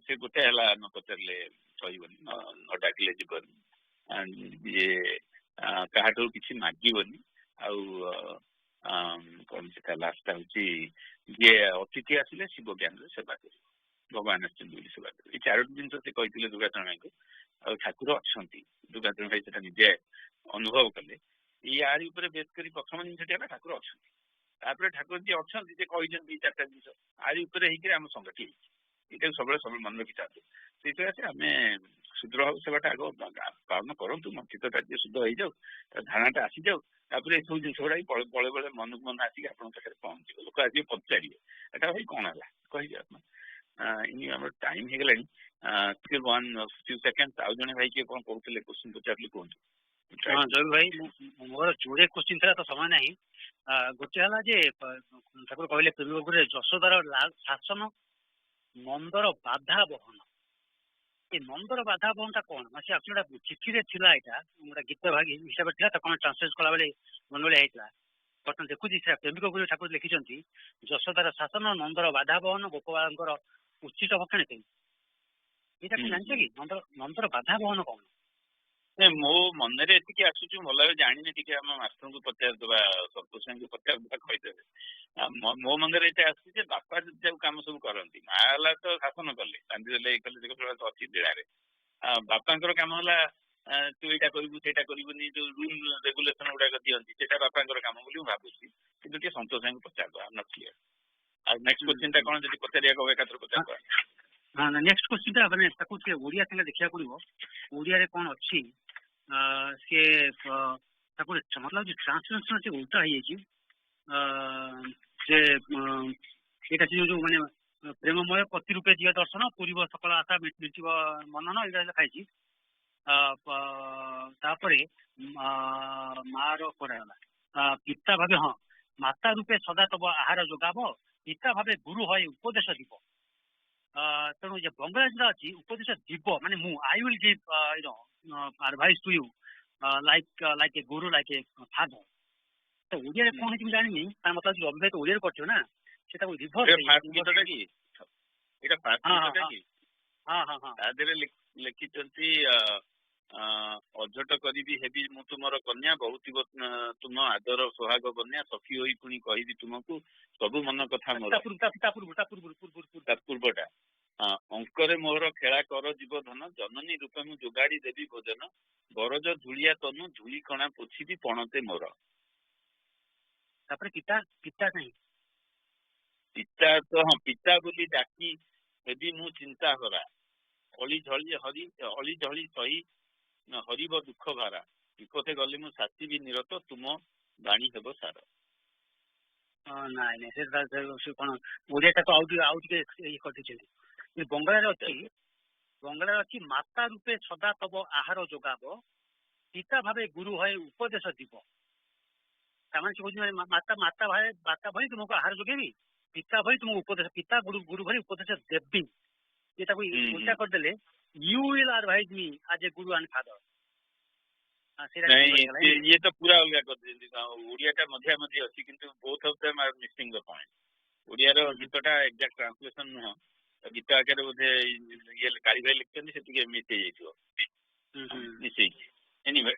से गोटे है न पचारे कहबनी न डाकिले जीवन ये क्या कि मागनी कौन से लास्ट हूँ जी अतिथि आसिले शिव ज्ञान सेवा कर भगवान आसेवा कर ये 4टी जिन से कहते दुर्गाचरण को ठाकुर अच्छा दुर्गाचरण भाई से निजे अनुभव कले यार बेस कर प्रथम जिनसा ठाकुर अच्छा ठाकुर जी अच्छा कहते 4टा जिन आम संगठी ଏଇଟା ସବୁବେଳେ ମନେ ରଖିଥାନ୍ତୁ। ସେଇଥିପାଇଁ ଆମେ ଶୁଦ୍ର ଭାବ ସେବାଟା ଆଗ ପାଳନ କରନ୍ତୁ, ଚିତ୍ତଟା ଟିକେ ଶୁଦ୍ଧ ହେଇଯାଉ, ତା ଧାରଣାଟା ଆସିଯାଉ, ତାପରେ ଏସବୁ ଜିନିଷ ଗୁଡା ବେଳେ ମନକୁ ମନ ଆସିକି ଆପଣଙ୍କ ପାଖରେ ପହଞ୍ଚିବ। ଲୋକ ଆସିକି ପଚାରିବେ ଏଟା ଭାଇ କଣ ହେଲା କହିବେ ଆପଣ। ଆମର ଟାଇମ ହେଇଗଲାଣି, ଆଉ ଜଣେ ଭାଇ କିଏ କଣ କହୁଥିଲେ, କୋଶ୍ଚିନ୍ ପଚାରିଲେ କୁହନ୍ତୁ। ହଁ ଜୟ ଭାଇ, ମୋର ଯୋଡ଼େ କୋଶ୍ଚିନ୍ ଥିଲା ତ ସମୟ ନାହିଁ। ଗୋଟେ ହେଲା ଯେ ଠାକୁର କହିଲେ ପୂର୍ବରେ ଯଶୋଦାର ଶାସନ, ନନ୍ଦର ବାଧା ବହନ। ଏ ନନ୍ଦର ବାଧା ବହନଟା କଣ? ସେ ଆକ୍ଚୁଆଲି ଚିଠିରେ ଥିଲା, ଏଇଟା ଗୋଟେ ଗୀତ ହିସାବରେ ଥିଲା, ତାକୁ ଆମେ ଟ୍ରାନ୍ସଲେଟ୍ କଲାବେଳେ ମନ ଭଳିଆ ହେଇଥିଲା। ବର୍ତ୍ତମାନ ଦେଖୁଛି ସେଟା ପ୍ରେମିକ ଗୁରୁ ଠାକୁର ଲେଖିଛନ୍ତି, ଯଶୋଦାର ଶାସନ, ନନ୍ଦର ବାଧା ବହନ, ଗୋପବାଳଙ୍କର ଉଚ୍ଚିତ ଭକ୍ଷଣ କେମିତି। ଏଇଟା କଣ ଜାଣିଛ କି? ନନ୍ଦର ବାଧା ବହନ କଣ? ମୋ ମନରେ ଏତିକି ଆସୁଛି, ଭଲ ଭାବେ ଜାଣିନି, ଟିକେ ଆମ ମାଷ୍ଟରଙ୍କୁ ପଚାରିଦବା, ସନ୍ତୋଷଙ୍କୁ ପଚାରିଦବା, କହିଦେବେ। ମୋ ମନରେ ଏଇଟା ଆସୁଛି ଯେ ବାପା ଯଦି ସବୁ କାମ ସବୁ କରନ୍ତି, ମା ହେଲା ତ ଶାସନ କଲେ, ବାନ୍ଧିଦେଲେ, ଇଏ କଲେ, ଅଛି ଦୀଳାରେ। ବାପାଙ୍କର କାମ ହେଲା ତୁ ଏଇଟା କରିବୁ ସେଇଟା କରିବୁନି, ଯୋଉ ରୁଲ ରେଗୁଲେସନ ଗୁଡାକ ଦିଅନ୍ତି, ସେଇଟା ବାପାଙ୍କର କାମ ବୋଲି ମୁଁ ଭାବୁଛି। କିନ୍ତୁ ଟିକେ ସନ୍ତୋଷଙ୍କୁ ପଚାରିଦବା, ଆମ କ୍ଲିୟର। ଆଉ ନେକ୍ସଟ କୋଶ୍ଚିନ୍ ଟା କଣ ଯଦି ପଚାରିବାକୁ ହବ ଏକାଥରେ ପଚାରିଦବା। ହଁ, ନେକ୍ସଟ କୋଶ୍ଚିନ୍ ଟା ମାନେ ତାକୁ ଟିକେ ଓଡ଼ିଆ ସାଙ୍ଗେ ଦେଖିବାକୁ ପଡିବ, ଓଡ଼ିଆରେ କଣ ଅଛି। ସିଏ ତାକୁ ମତେ ଲାଗୁଛି ଟ୍ରାନ୍ସଲେସନ ସେ ଉଲ୍ଟା ହେଇଯାଇଛି। ଯେ ଏଇଟା ସେ ଯୋଉ ମାନେ ପ୍ରେମମୟ ପତି ରୂପେ ଦିଅ ଦର୍ଶନ, ପୂରିବ ସକଳ ଆଶା ମିଟିବ ମନନ, ଏଇଟା ଲେଖାହେଇଛି। ତାପରେ ମାର କରାଗଲା ପିତା ଭାବେ, ହଁ, ମାତା ରୂପେ ସଦା ତବ ଆହାର ଯୋଗାବ, ପିତା ଭାବେ ଗୁରୁ ହଏ ଉପଦେଶ দিব। ତେଣୁ ଯେ ବଙ୍ଗଳାଦେଶରେ ଅଛି ଉପଦେଶ দিব ମାନେ ମୁଁ, I will give advice to you like a guru, like a father। ତ ଓଡ଼ିଆରେ କଣ ହେଇଛି ମୁଁ ଜାଣିନି, କାରଣ ମତେ ଲାଗୁଛି ଅଭିନୟ ତ ଓଡ଼ିଆରେ କରିଥିବ ନା, ସେଟାକୁ ରିଭର୍ସ। ତା ଦେହରେ ଲେଖିଛନ୍ତି ଅଝଟ କରିବି ହେବି ମୁଁ ତୁମର କନ୍ୟା, ବହୁଥିବ ତୁମ ଆଦର ସୋହାଗ ବନ୍ୟା, ସଖୀ ହୋଇ ପୁଣି କହିବି ତୁମକୁ ସବୁ ମନ କଥା ମୋର। ତା ପୂର୍ବଟା ଅଙ୍କରେ ମୋର ଖେଳା କର ଜୀବ ଧନ, ଜନନୀ ରୂପେ ମୁଁ ଯୋଗାଡ଼ି ଦେବି ଭୋଜନ, ବରଜ ଧୂଳିଆ ତନୁ ଧୂଳି କଣା ପୋଛିବି ପଣତେ ମୋର। ତାପରେ ପିତା ନାହିଁ, ପିତା ତ ହଁ, ପିତା ବୋଲି ଡାକି ହେବି ମୁଁ ଚିନ୍ତା ହରା, ଅଳି ଝଳି ସହି ହରିବ ଦୁଃଖ ଭାରା, ବିପଥେ ଗଲେ ମୁଁ ସାଚିବି ନିରତ, ତୁମ ବାଣୀ ହେବ ସାର। ନାଇଁ ସେ କଣ ଓଡ଼ିଆଟାକୁ ଆଉ ଟିକେ ଇଏ କରିଦେଇଛନ୍ତି। ବଙ୍ଗଳାରେ ଅଛି ମାତା ରୂପେ ସଦା ତବ ଆହାର ଯୋଗାବ, ପିତା ଭାବେ ଗୁରୁ ହଏ ଉପଦେଶ দিব। ତାମାନେ ସେ କହୁଛି ମାତା ଭଳି ତୁମକୁ ଆହାର ଯୋଗେଇବି, ପିତା ଭଳି ତୁମକୁ ଉପଦେଶ, ପିତା ଗୁରୁ ଭଳି ଉପଦେଶ ଦେବି। ଏଟାକୁ ଉଲ୍ଟା କରିଦେଲେ you will advise me as a guru and father। ଇଏ ତ ପୁରା ଅଲଗା କରିଦେଇଛନ୍ତି, ଓଡ଼ିଆଟା ମଝିଆ ମଝି ଅଛି, କିନ୍ତୁ both of them are missing the point। ଓଡ଼ିଆର ଗୀତଟା ଏକ୍ଜାକ୍ଟ ଟ୍ରାନ୍ସଲେସନ ନୁହଁ, ଗୀତ ଆକାରରେ ବୋଧେ ଇଏ କାଳି ଭାଇ ଲେଖିଛନ୍ତି, ସେ ଟିକେ ମିସ୍ ହେଇଯାଇଥିବ, ମିଶେଇଛି। ଏନିୱେ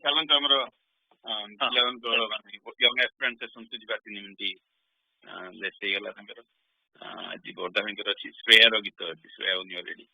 ଚାଲନ୍ତୁ ଆମର ପିଲାମାନଙ୍କର ୟଙ୍ଗ ଆସ୍ପିରାଣ୍ଟ ସେସନକୁ ଯିବା। 3 ମିନିଟ୍ ଲେଟ୍ ହେଇଗଲା ତାଙ୍କର। ଆଜି ବର୍ଦ୍ଧା ଭାଇଙ୍କର ଅଛି, ଶ୍ରେୟାର ଗୀତ ଅଛି, Shreya when you are ready.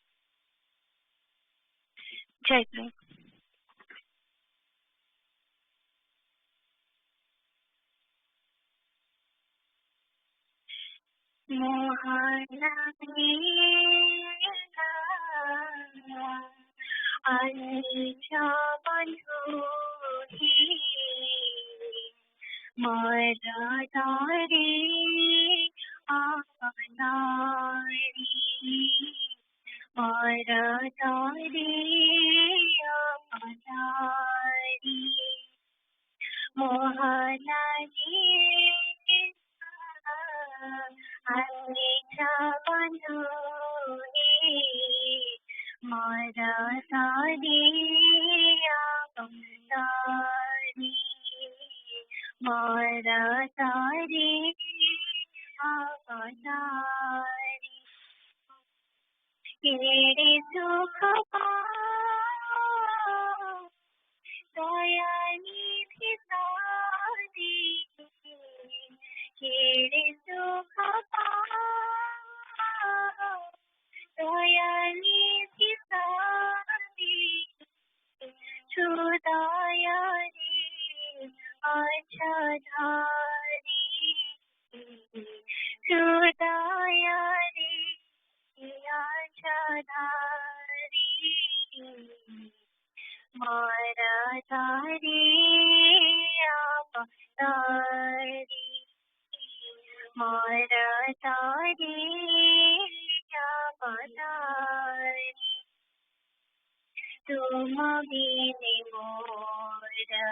तुम बिन मोरा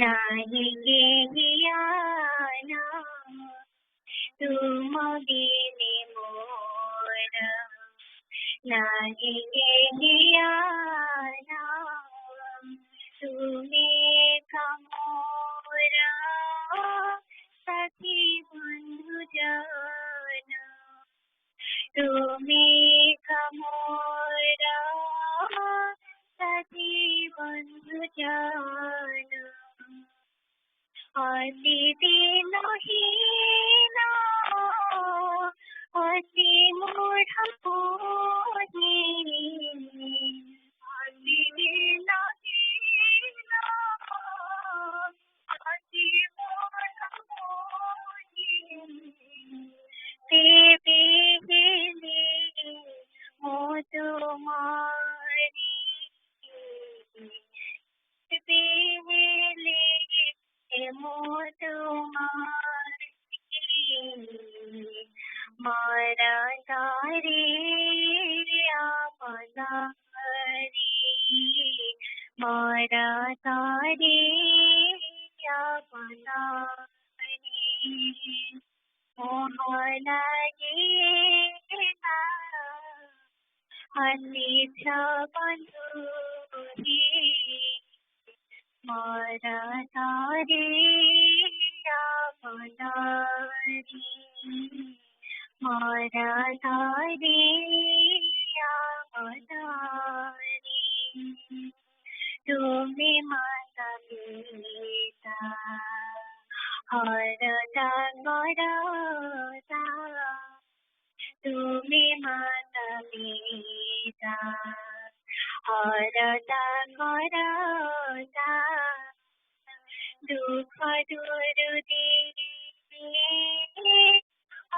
नाहिगे ज्ञाना तुम बिन मोरा नाहिगे ज्ञाना तुम्हें कमोरा सखी बंधु जाना तुम्हें कमोरा सखी बंधु जाना अति दिनहीना अति मूढ़ पूजी अति दिनहीना अति मूढ़ पूजी देवी हेले मो तुम्हारी देवी मो तुम्हारी मारा तारे आपनारी मारा तारे आपनारी मोह लगेगा हनिथ बंधुरी मारा तारे आपनारी मारा तारे आपनारी तुम्हें माता पिता हर तंगरता तुम्हें माता पिता हर तंगरता दुख दूर दिए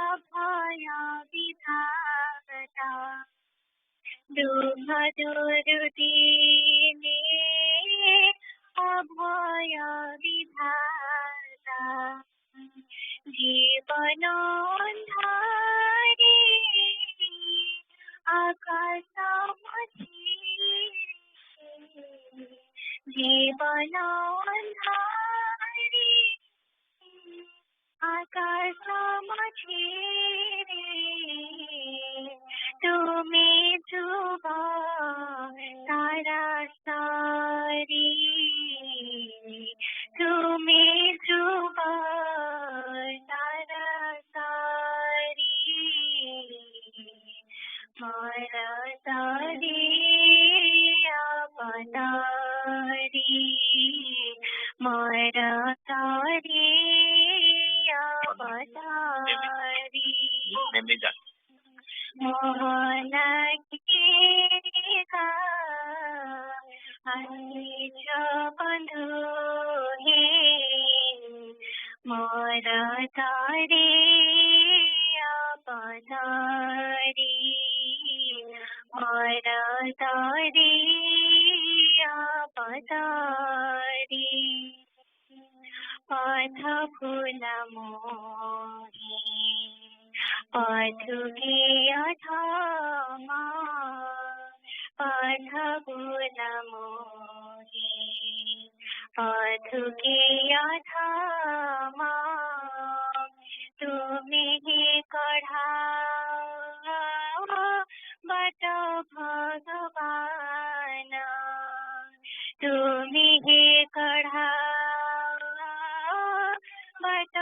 अभय विधाता दुख दूर दिए अभय विधाता जीवन अंधारे आकाश मझी जीवन अंधारे आकाश मझी तुम्हें ध्रुवा तारा सारी तुम्हें ध्रुवा तारा सारी मारा तारी आपनारी मारा तारी आपनारी मोह लगेगा हनिथ बंधु हे मारा तारे आपनारी मारा तारे आपनारी पथ फूल मोहे पथुके अथमा पथ फूल मोहे पथुके अथमा तुम्हें कढ़ाओ बट भगवान तुम्हें कढ़ाओ बट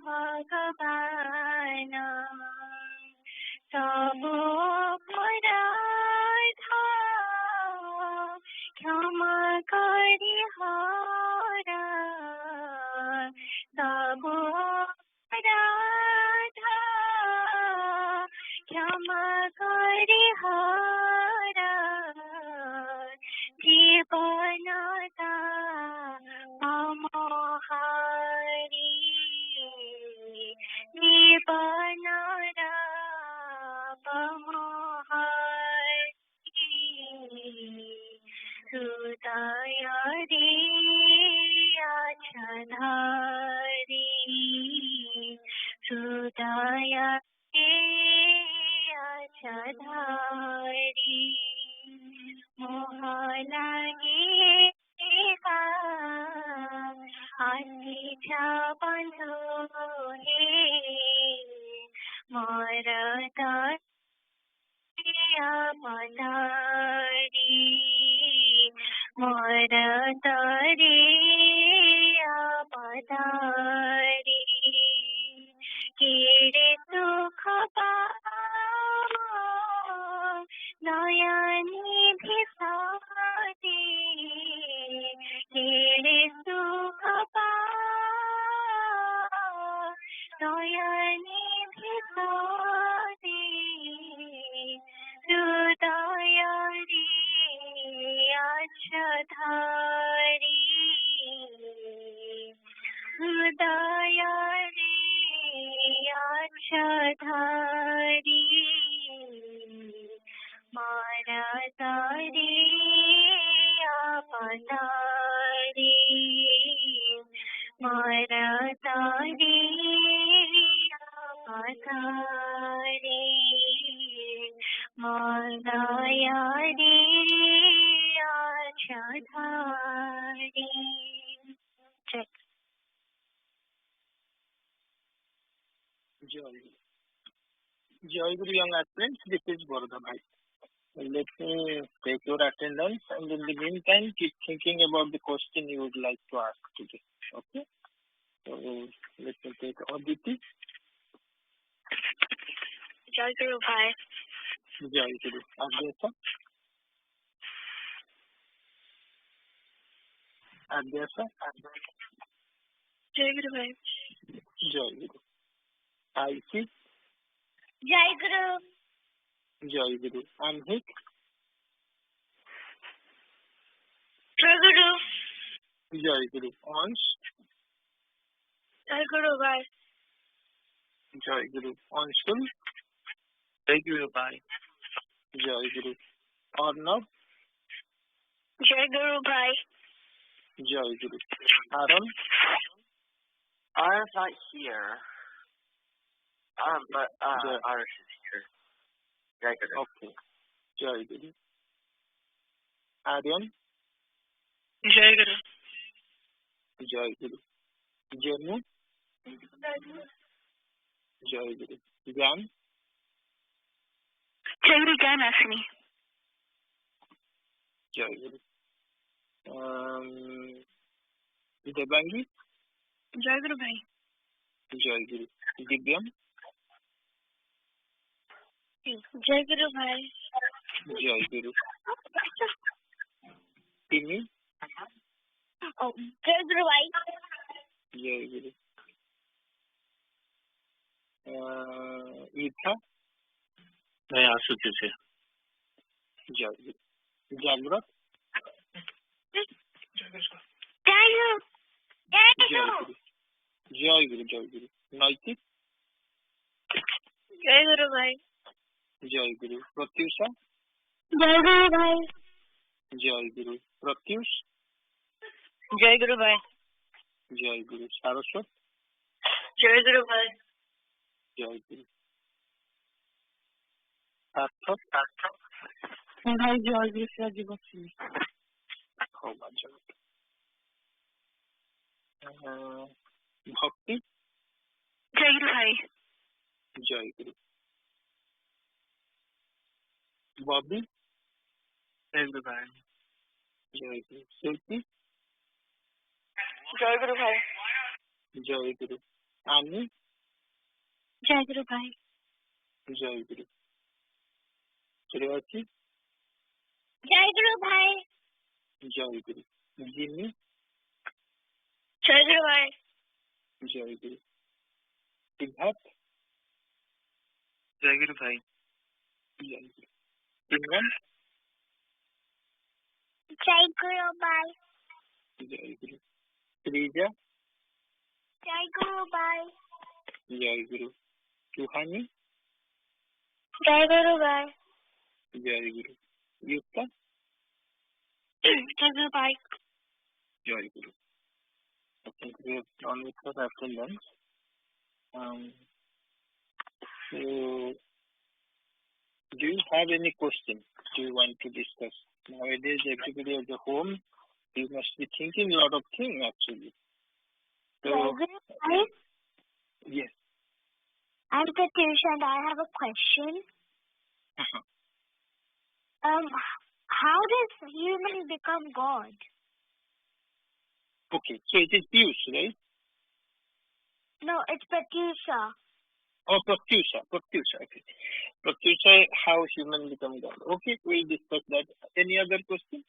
भगवान सब अपराध क्षमा करि हरा सब अपराध क्षमा करि हरा जीवनता अमोहारी जीवनता अमोहारी धारी मोह लागे आनिछा बंधो हे मोर तरिया पधारी मोर तरिया पधारी केड़े सुख नयनी भिसाते केड़े सुख नयनी भिसाते हृदय रे आच्छधारी हृदय रे आच्छधारी मारा तारी आपधारी मारा तारी आपधारी माया रे आच्छधारी। Joy Guru young aspirants, this is Varda Bhai. Let me take your attendance and in the meantime keep thinking about the question you would like to ask today. Okay? So let me take Aditi. Joy Guru Bhai. Joy Guru. Adhyasa. Adhyasa. Joy Guru Bhai. Joy Guru. Aiki. Joy Guru. Joy Guru. Amhik. Joy Guru. Joy Guru. Ansh. Joy Guru Bhai. Joy Guru. Anshul. Joy Guru Bhai. Joy Guru. Arnav. Joy Guru Bhai. Joy Guru. Aram. Aram's not here. But Arash is here. Joy Guru. Okay. Joy Guru. Aryan. Joy Guru. Joy Guru. Janu. Joy Guru. Jan. Joy Guru Jan Asmi. Joy Guru. Debangi. Joy Guru Bhai. Joy Guru. Divyam. Joy Guru Bhai. Joy Guru. Timi. Oh, Joy Guru Bhai. Joy Guru. Itha. मैं आसुति से Joy Guru. Jagrat. Joy Guru. Joy Guru. Joy Guru. Joy Guru. Naitik. Joy Guru Bhai. Joy Guru. Pratyusha. Joy Guru Bhai. Joy Guru. Pratyush. Joy Guru Bhai. Joy Guru. Saraswat. Joy Guru Bhai. Joy Guru. Sarthak. Bhai Joy Guru Sajibakshi. Oh my God. Bhakti. Joy Guru Bhai. Joy Guru. Bobby. Joy Guru Bhai. Joy Guru. Shilpi. Joy Guru Bhai. Joy Guru. Ani. Joy Guru Bhai. Joy Guru. Shreyati. Joy Guru Bhai. Joy Guru. Jimmy. Joy Guru Bhai. Joy Guru. Siddharth. Joy Guru Bhai. Joy Guru. Imran. Joy Guru Bhai. Joy Guru. Srija. Joy Guru Bhai. Joy Guru. Suhani. Joy Guru Bhai. Joy Guru. Yukta. Joy Guru Bhai. Joy Guru. I think we have done with our attendance. So Do you have any question? Do you want to discuss? Nowadays, everybody at the home, you must be thinking a lot of things actually. So, yes. I'm Katusha and I have a question. How does human become God? Okay, so it is Piyush, right? No, it's Pratyusha. Oh, Pratyusha. Okay. Pratyusha, how human become God. Okay, we'll discuss that. Any other question?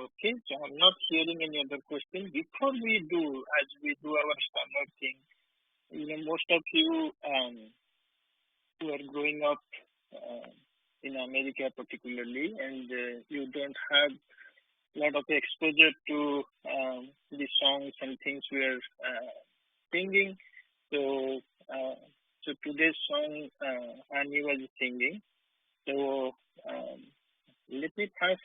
Okay, so I'm not hearing any other question. Before we do, as we do our standard thing, most of you who are growing up in America particularly, and you don't have a lot of exposure to the songs and things we are singing. So, today's song Annie was singing. So, let me first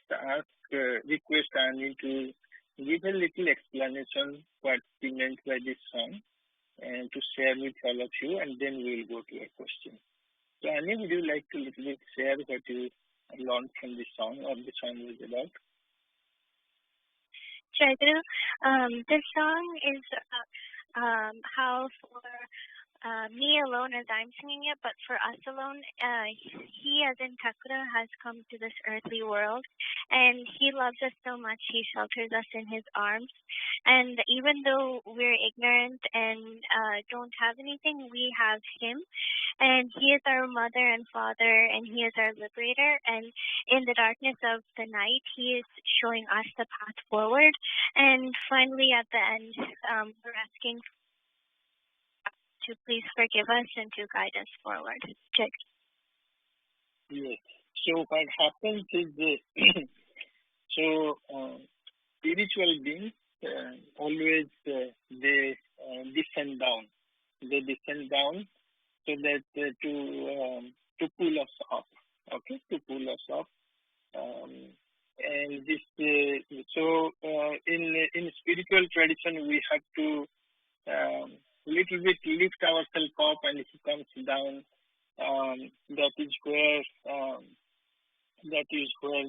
request Annie to give a little explanation what she meant by this song and to share with all of you, and then we will go to a question. So, Annie, would you like to little bit share what you learned from this song or the song was about? Sure, this song is how for me alone as I'm singing it, but for us alone, he as in Thakura has come to this earthly world and he loves us so much, he shelters us in his arms. And even though we're ignorant and don't have anything, we have him. And he is our mother and father, and he is our liberator. And in the darkness of the night, he is showing us the path forward. And finally, at the end, we're asking to please forgive us and to guide us forward. Check. Yes. So what happens is, spiritual beings always they descend down. They descend down so that to pull us up. Okay, to pull us up. And this in spiritual tradition we have to little bit lift ourselves up, and if it comes down, that is where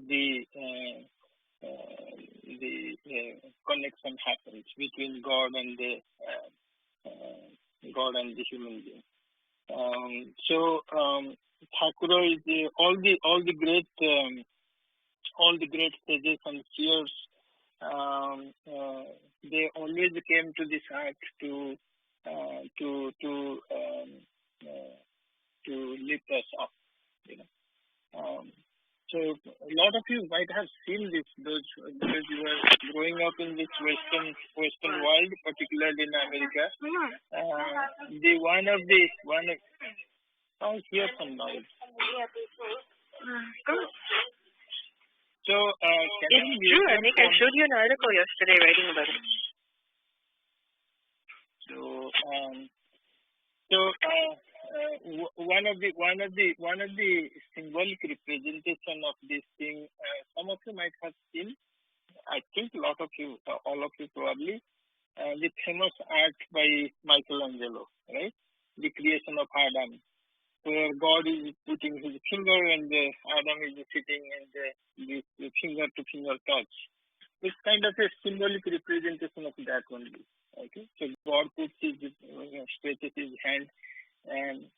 the connection happens between God and the human being. Thakura is all the great sages and seers. They always came to this earth to lift us up. So a lot of you might have seen this, those you were growing up in this Western world, particularly in America. Hear some noise. So it's true. I think I showed you an article yesterday writing about it. One of the symbolic representation of this thing, some of you might have seen. I think a lot of you, all of you probably, the famous art by Michelangelo, right? The creation of Adam, where God is putting his finger and Adam is sitting and the finger to finger touch. It's kind of a symbolic representation of that only. Okay, so God puts stretches his hand, and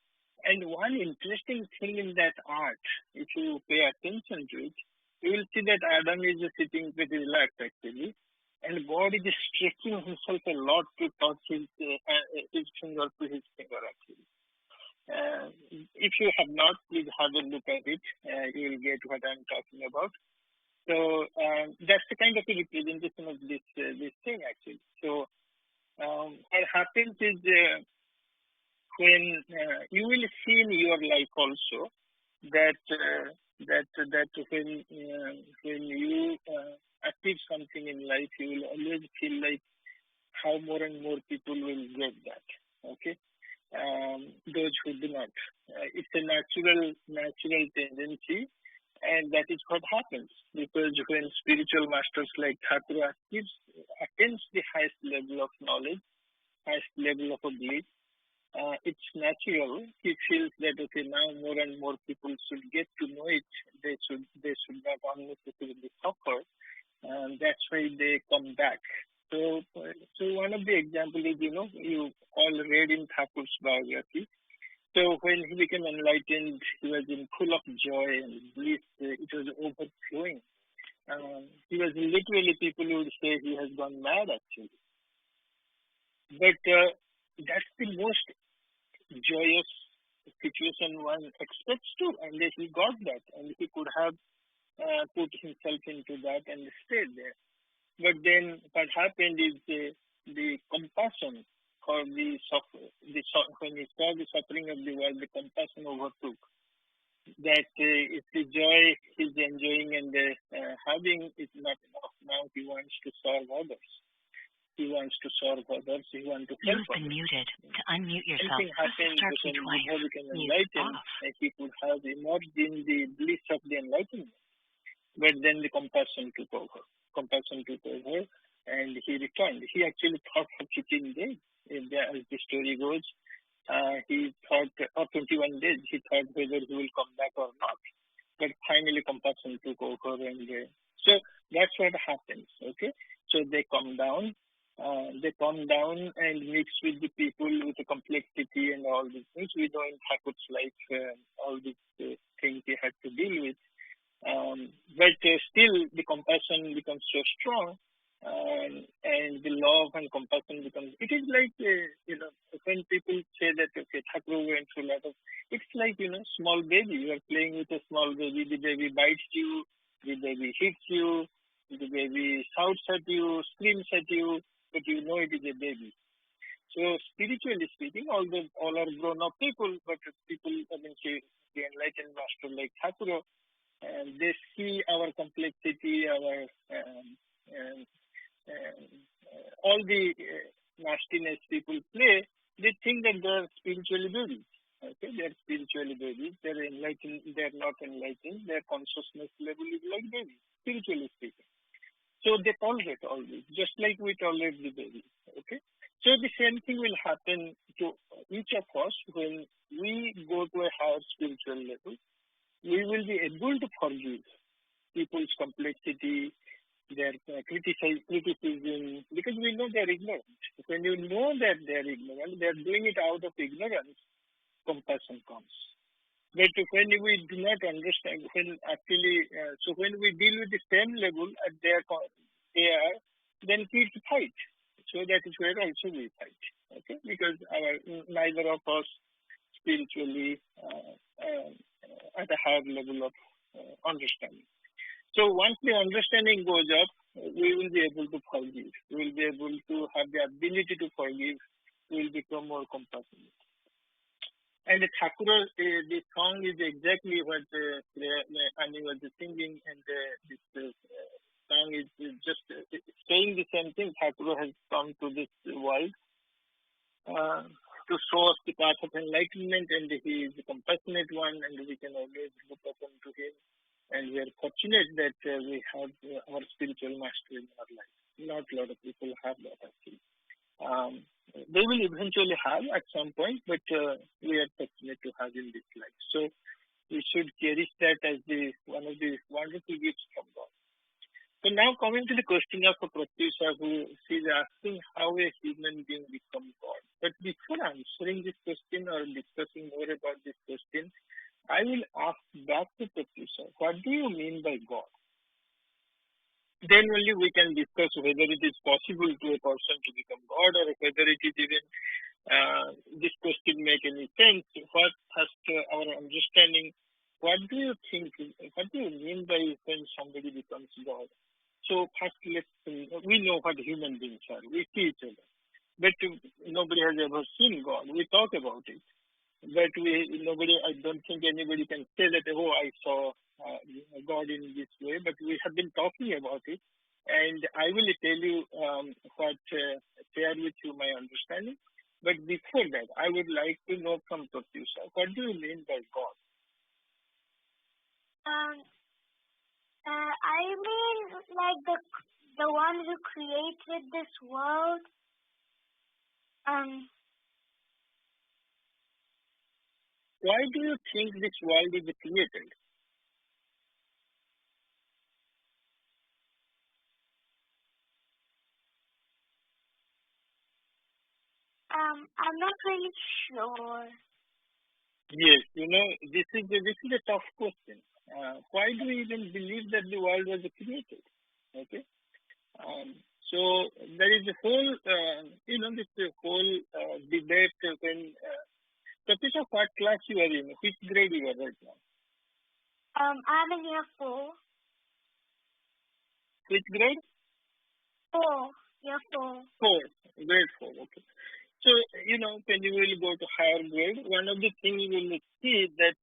one interesting thing in that art, if you pay attention to it, you will see that Adam is sitting with his left actually, and God is stretching himself a lot to touch his finger to his finger actually. If you have not, please have a look at it. You will get what I'm talking about. So that's the kind of a representation of this thing actually. So what happens is when you will see in your life also that when you achieve something in life, you will always feel like how more and more people will get that. Okay. Those who do not. It's a natural tendency And that is what happens, because when spiritual masters like Thakur attains the highest level of knowledge, highest level of a belief, it's natural. He feels that okay, now more and more people should get to know it. They should not unnecessarily suffer, and that's why they come back. So one of the examples is, you all read in Thakur's biography. So when he became enlightened, he was in full of joy and bliss. It was overflowing. He was literally, people would say he has gone mad actually. But that's the most joyous situation one expects to, and he got that, and he could have put himself into that and stayed there. But then what happened is the compassion for when he saw the suffering of the world, the compassion overtook. That if the joy he's enjoying and having is not enough, now he wants to serve others. He wants to serve others. He wants to help others. You've been muted. To unmute yourself, something happened when Buddha became enlightened, and he could have emerged in the bliss of the enlightenment. But then the compassion took over. And he returned. He actually thought for 15 days. As the story goes, he thought, or 21 days, he thought whether he will come back or not. But finally, compassion took over, and so that's what happens. Okay, so they come down. And mix with the people with the complexity and all these things. We know in Thakur's life all these things he had to deal with. But still the compassion becomes so strong, and the love and compassion becomes, it is like, when people say that, okay, Thakur went through a lot of, it's like, small baby, you are playing with a small baby, the baby bites you, the baby hits you, the baby shouts at you, screams at you, but you know it is a baby. So spiritually speaking, all are grown-up people, but people, say, the enlightened master like Thakur, and they see our complexity, our all the nastiness people play. They think that they are spiritually babies. Okay, they are spiritually babies. They are enlightened. They are not enlightened. Their consciousness level is like babies, spiritually speaking. So they tolerate all this, just like we tolerate the baby. Okay, so the same thing will happen to each of us when we go to a higher spiritual level. We will be able to forgive people's complexity, their criticism, because we know they are ignorant. When you know that they are ignorant, they are doing it out of ignorance, compassion comes. But when we do not understand, so when we deal with the same level at they are, then kids fight. So that is where also we fight. Okay, because neither of us spiritually at a higher level of understanding. So once the understanding goes up, we will be able to forgive. We will be able to have the ability to forgive. We will become more compassionate. And the Thakur, the song is exactly what Ani was singing, and this song is just saying the same thing. Thakur has come to this world to show us the path of enlightenment, and he is a compassionate one, and we can always look up to him. And we are fortunate that we have our spiritual master in our life. Not a lot of people have that actually. They will eventually have at some point, but we are fortunate to have in this life. So we should cherish that as one of the wonderful gifts from God. So now coming to the question of Pratyusha, who is asking how a human being becomes God. But before answering this question or discussing more about this question, I will ask back to Pratyusha, what do you mean by God? Then only we can discuss whether it is possible to a person to become God, or whether it is even this question make any sense. What has our understanding? What do you think? What do you mean by when somebody becomes God? So first, we know what human beings are. We see each other, but nobody has ever seen God. We talk about it, but I don't think anybody can say that, oh, I saw God in this way. But we have been talking about it, and I will tell you share with you my understanding. But before that, I would like to know from Pratyusha, what do you mean by God? I mean, like the one who created this world. Why do you think this world is created? I'm not really sure. Yes, this is a tough question. Why do we even believe that the world was created? Okay. So there is a whole, this whole debate when. Kapisha, what class you are in? Which grade you are right now? I'm in year 4. Which grade? 4. Year 4. 4. Grade 4. Okay. So, when you will go to higher grade, one of the things you will see that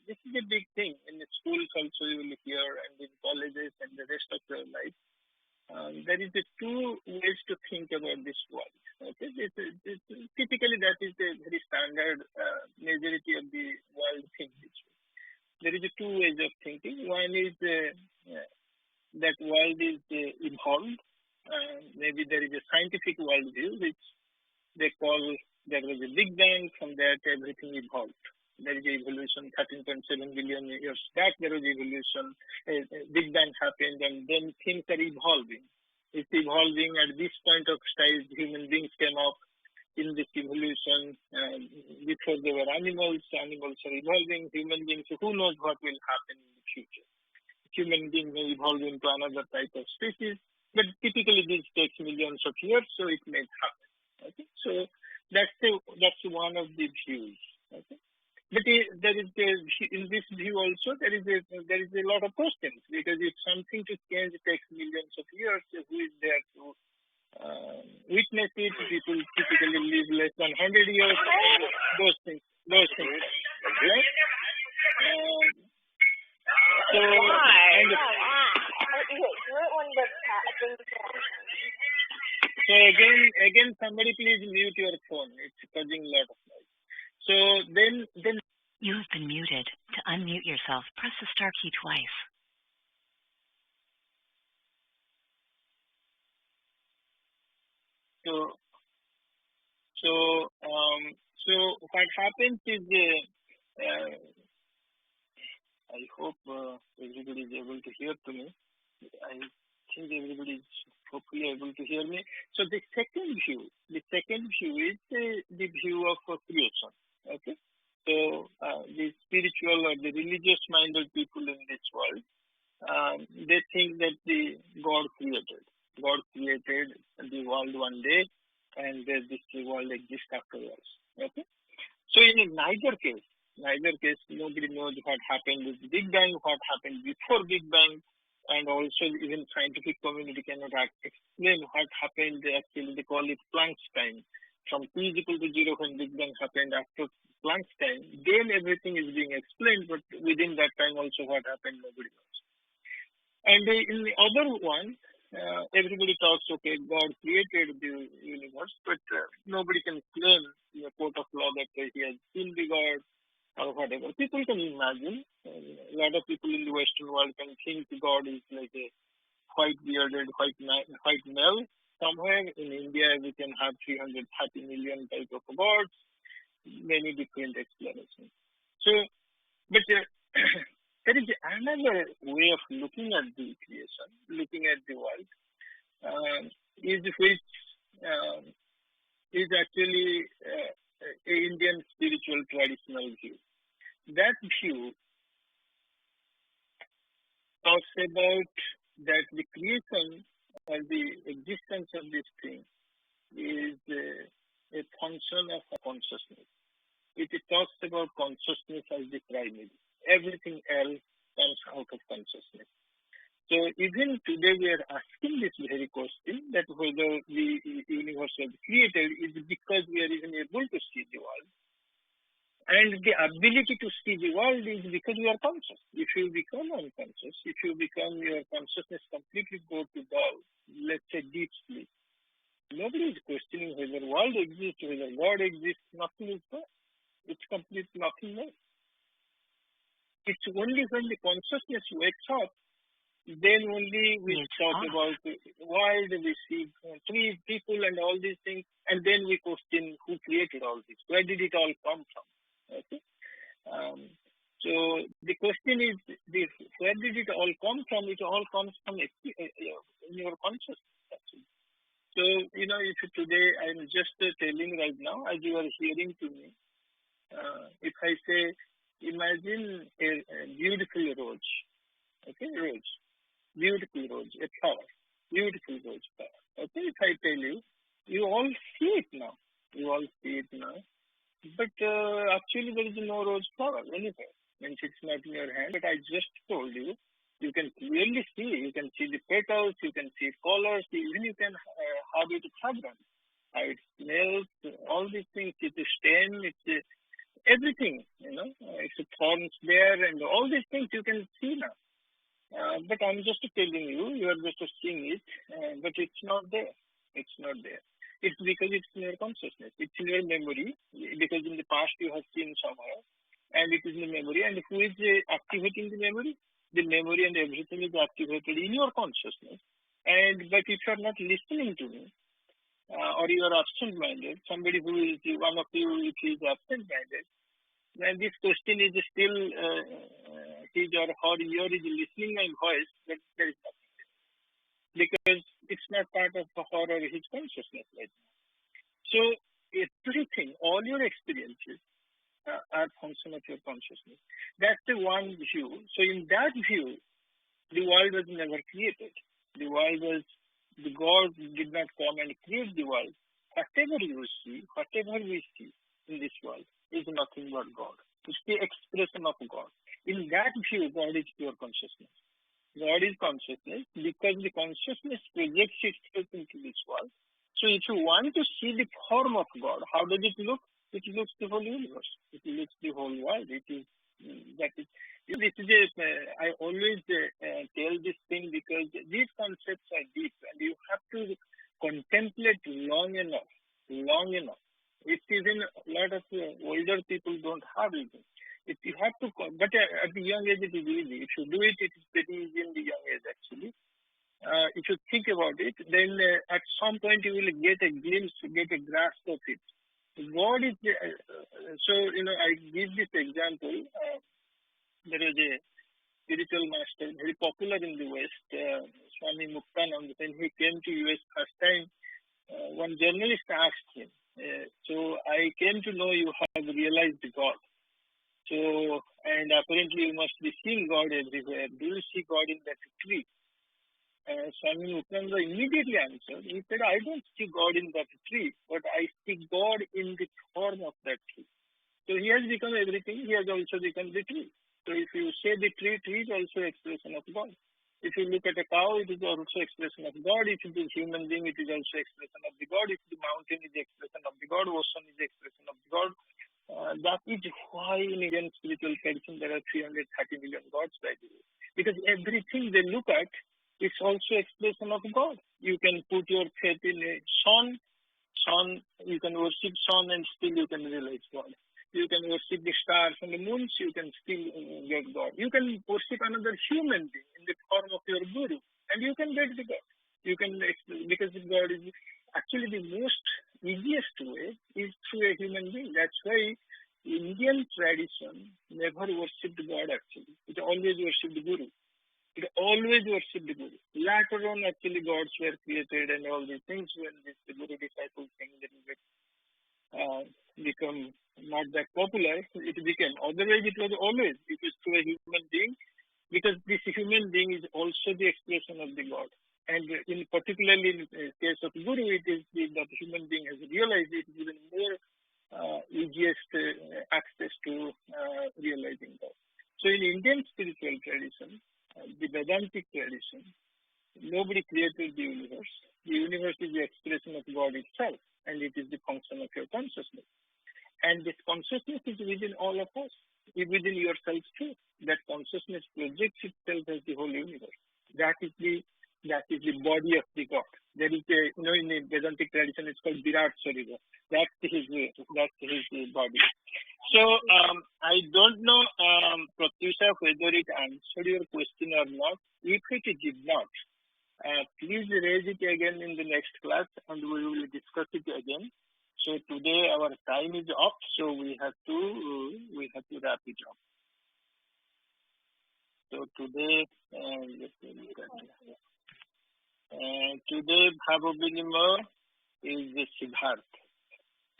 this is a big thing. In the schools also you will hear, and in colleges and the rest of your life. There is two ways to think about this world. Okay, typically that is a very standard majority of the world think this way. There is two ways of thinking. One is that world is evolved. Maybe there is a scientific worldview which they call there was a big bang, from that everything evolved. There is evolution 13.7 billion years back. There was evolution, big bang happened, and then things are evolving. It's evolving. At this point of stage, human beings came up in this evolution. Before they were animals are evolving. Human beings, who knows what will happen in the future? Human beings may evolve into another type of species, but typically this takes millions of years, so it may happen. Okay, so that's one of the views. Okay. But there is in this view also there is a lot of questions, because if something to change takes millions of years, who is there to witness it? People typically live less than 100 years. And those things. Right? So again, somebody please mute your phone. It's causing a lot of noise. So then. You have been muted. To unmute yourself, press the star key twice. So what happens is, I hope everybody is able to hear to me. I think everybody is hopefully able to hear me. So the second view is the view of creation. Okay. So the spiritual or the religious-minded people in this world, they think that the God created the world one day, and this world exists afterwards. Okay. So in neither case, nobody knows what happened with the Big Bang, what happened before Big Bang, and also even scientific community cannot explain what happened. Actually, they call it Planck's time. From T is equal to 0 when Big Bang happened, after Planck's time, then everything is being explained, but within that time also what happened, nobody knows. And in the other one, everybody talks, okay, God created the universe, but nobody can claim in a court of law that he has seen the God or whatever. People can imagine. A lot of people in the Western world can think God is like a white-bearded, white male. Somewhere in India, we can have 330 million type of gods, many different explanations. So, but there is another way of looking at the creation, looking at the world, which is actually an Indian spiritual traditional view. That view talks about that the creation or the existence of this thing is a function of consciousness. It talks about consciousness as the primary. Everything else comes out of consciousness. So even today we are asking this very question, that whether the universe was created is because we are even able to see the world. And the ability to see the world is because we are conscious. If you become unconscious, if you become your consciousness completely go to dull, let's say deep sleep, nobody is questioning whether world exists, whether God exists, nothing is there. It's completely nothingness. It's only when the consciousness wakes up then only we Is talk off. about why do we see three people and all these things, and then we question who created all this. Where did it all come from? Okay. So the question is, where did it all come from? It all comes from in your consciousness, actually. So, if today I'm just telling right now, as you are hearing to me, if I say, imagine a beautiful rose, okay, rose, beautiful rose, a flower, beautiful rose flower. Okay, if I tell you, you all see it now. You all see it now. But actually, there is no rose flower anywhere. Means it's not in your hand. But I just told you, you can clearly see. You can see the petals. You can see colors. Even you can have it fragrant. How it smells. All these things. It's a stem. It's everything. It's a thorns there, and all these things you can see now. But I'm just telling you. You are just seeing it, but it's not there. It's not there. It's because it's in your consciousness. It's in your memory, because in the past you have seen somewhere, and it is in the memory. And who is activating the memory? The memory and everything is activated in your consciousness. But if you are not listening to me, or you are absent-minded, somebody who is one of you, if he is absent-minded, then this question is still his or her ear is listening my voice, but there is nothing. Because it's not part of her or his consciousness right now. So everything, all your experiences are function of your consciousness. That's the one view. So in that view, the world was never created. The God did not come and create the world. Whatever you see, whatever we see in this world is nothing but God. It's the expression of God. In that view, God is pure consciousness. God is consciousness because the consciousness projects itself into this world. So if you want to see the form of God, how does it look? It looks the whole universe. It looks the whole world. This is I always tell this thing because these concepts are deep and you have to contemplate long enough. It's even a lot of older people don't have it. If you have to, but at the young age it is easy. If you do it, it is pretty easy in the young age actually. If you think about it, then at some point you will get a glimpse, get a grasp of it. God is, I give this example. There is a spiritual master, very popular in the West, Swami Nigamananda. When he came to US first time, one journalist asked him, so I came to know you have realized God. So, and apparently you must be seeing God everywhere. Do you see God in that tree? Swami Nigamananda immediately answered. He said, I don't see God in that tree, but I see God in the form of that tree. So he has become everything. He has also become the tree. So if you say the tree is also expression of God. If you look at a cow, it is also expression of God. If it is human being, it is also expression of the God. If the mountain is expression of the God, ocean is expression of the God. That is why in Indian spiritual tradition there are 330 million gods, by the way. Because everything they look at is also expression of God. You can put your faith in a sun, you can worship sun and still you can realize God. You can worship the stars and the moons, you can still get God. You can worship another human being in the form of your guru and you can get the God. You can, because God is actually the most easiest way is through a human being. That's why Indian tradition never worshipped God actually. It always worshipped the Guru. It always worshipped the Guru. Later on actually gods were created and all these things when this Guru disciple thing become not that popular, it became. Otherwise it was always, it was through a human being because this human being is also the expression of the God. And in particularly in the case of Guru, it is that the human being has realized it is even more easiest access to realizing God. So in Indian spiritual tradition, the Vedantic tradition, nobody created the universe. The universe is the expression of God itself, and it is the function of your consciousness. And this consciousness is within all of us, within yourself too. That consciousnness projects itself as the whole universe. That is the body of the God. There is in the Vedantic tradition, it's called Virat Sharira. That's his body. So I don't know, Pratyusha, whether it answered your question or not. If it did not, please raise it again in the next class and we will discuss it again. So today our time is up, so we have to wrap it up. So today, today Bhava Vinima is Siddharth.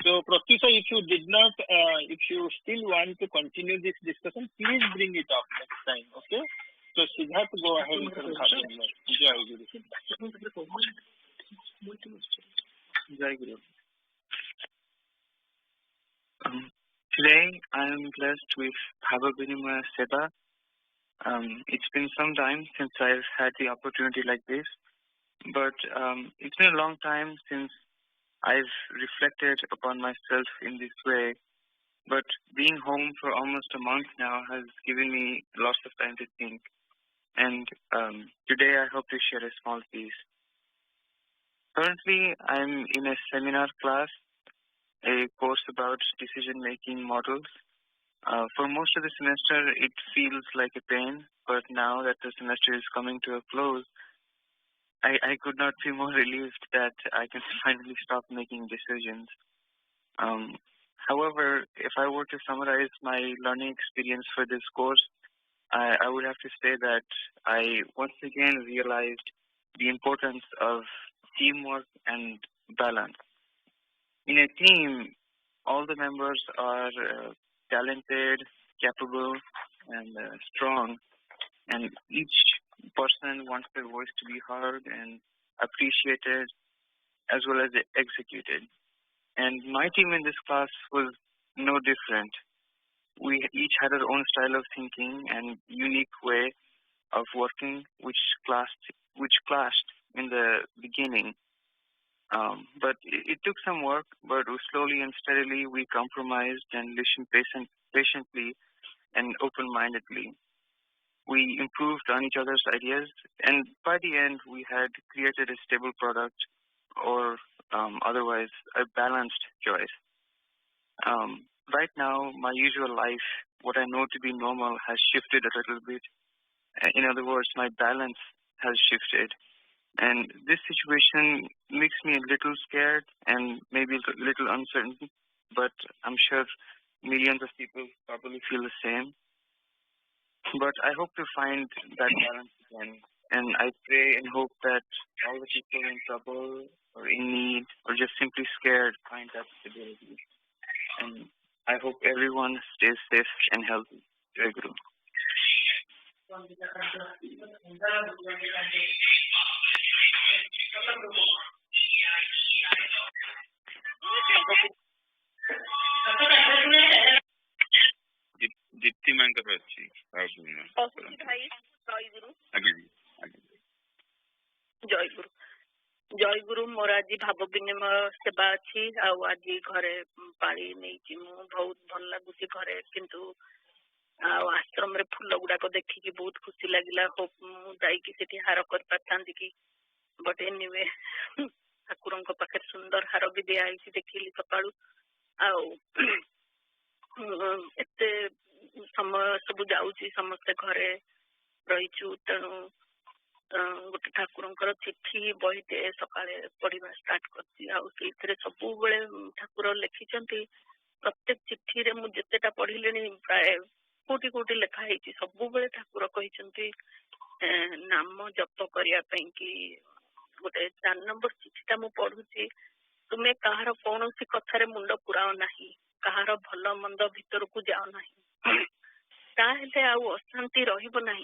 So Pratyusha, if you did not, if you still want to continue this discussion, please bring it up next time, okay? So Siddharth, go ahead with Bhava Vinima. Jai Guru. Jai Guru. Today I am blessed with Bhava Vinima Seva. It's been some time since I've had the opportunity like this, but it's been a long time since I've reflected upon myself in this way. But being home for almost a month now has given me lots of time to think. And today I hope to share a small piece. Currently, I'm in a seminar class, a course about decision-making models. For most of the semester, it feels like a pain, but now that the semester is coming to a close, I could not be more relieved that I can finally stop making decisions. However, if I were to summarize my learning experience for this course, I would have to say that I once again realized the importance of teamwork and balance. In a team, all the members are talented, capable, and strong, and each person wants their voice to be heard and appreciated as well as executed. And my team in this class was no different. We each had our own style of thinking and unique way of working, which clashed in the beginning. But it took some work, but slowly and steadily we compromised and listened patiently and open-mindedly. We improved on each other's ideas, and by the end we had created a stable product, or otherwise a balanced choice. Right now, my usual life, what I know to be normal, has shifted a little bit. In other words, my balance has shifted. And this situation makes me a little scared and maybe a little uncertain, but I'm sure millions of people probably feel the same. But I hope to find that balance again. And I pray and hope that all the people in trouble or in need or just simply scared find that stability. And I hope everyone stays safe and healthy. Jai Guru. Deepti मांकर अच्छी जय गुरु जय गुरु मोर आज भाव विनिमय सेवा अच्छी आज घरे पाली नहीं बहुत भल लगुच घरे किंतु आश्रम रे फूल गुड़ाक देखिकी बहुत खुशी लगिला होप मुझे हार कर पारथांती कि बट एनीवे ठाकुर पाखे सुंदर हार भी दिखाई देखिली सकाळू एते समय सब जाऊँगी समस्ते घरे रहीचु तेणु गोटे ठाकुर चिठी बहीटे सकाळे पढ़ा स्टार्ट कर सब ठाकुर लिखिं प्रत्येक चिठी रे मुझे जितेटा पढ़िले प्राय कोटी कोटी लिखाई सब ठाकुर कहते नाम जप करने कि गोटे 4 नंबर चिठीटा मु पढ़ुची तुम्हें कहार कौन सी कथार मुंड पुराओ ना कहार भल मंद भीतर को जाओ ना अशांति रहा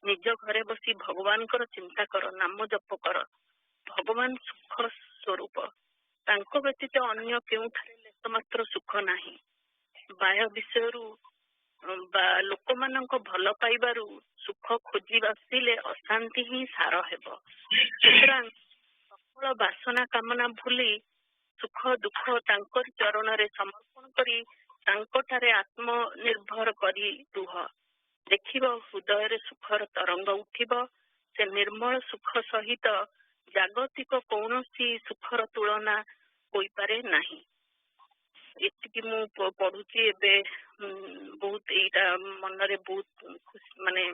निज घरे बसी भगवान चिंता कर नाम जप कर भगवान सुख स्वरूप व्यतीत अन्य केउठारे लेस मात्र सुख नहीं बाह्य विषय लोक मान भल पाइबारु सुख खोजी बसिले अशांति ही सार हेब सकल वासना कामना भूली सुख दुख तांकर चरण रे समर्पण करी तांकठारे आत्मनिर्भर करी रुह देखिब हृदय रे सुखर तरंग उठिब से निर्मल सुख सहित जागतिक कौनसी सुखर तुलना होई पारे नहीं एतिकी मु पढ़ुची एबे बहुत एटा मन रे बहुत ମାନେ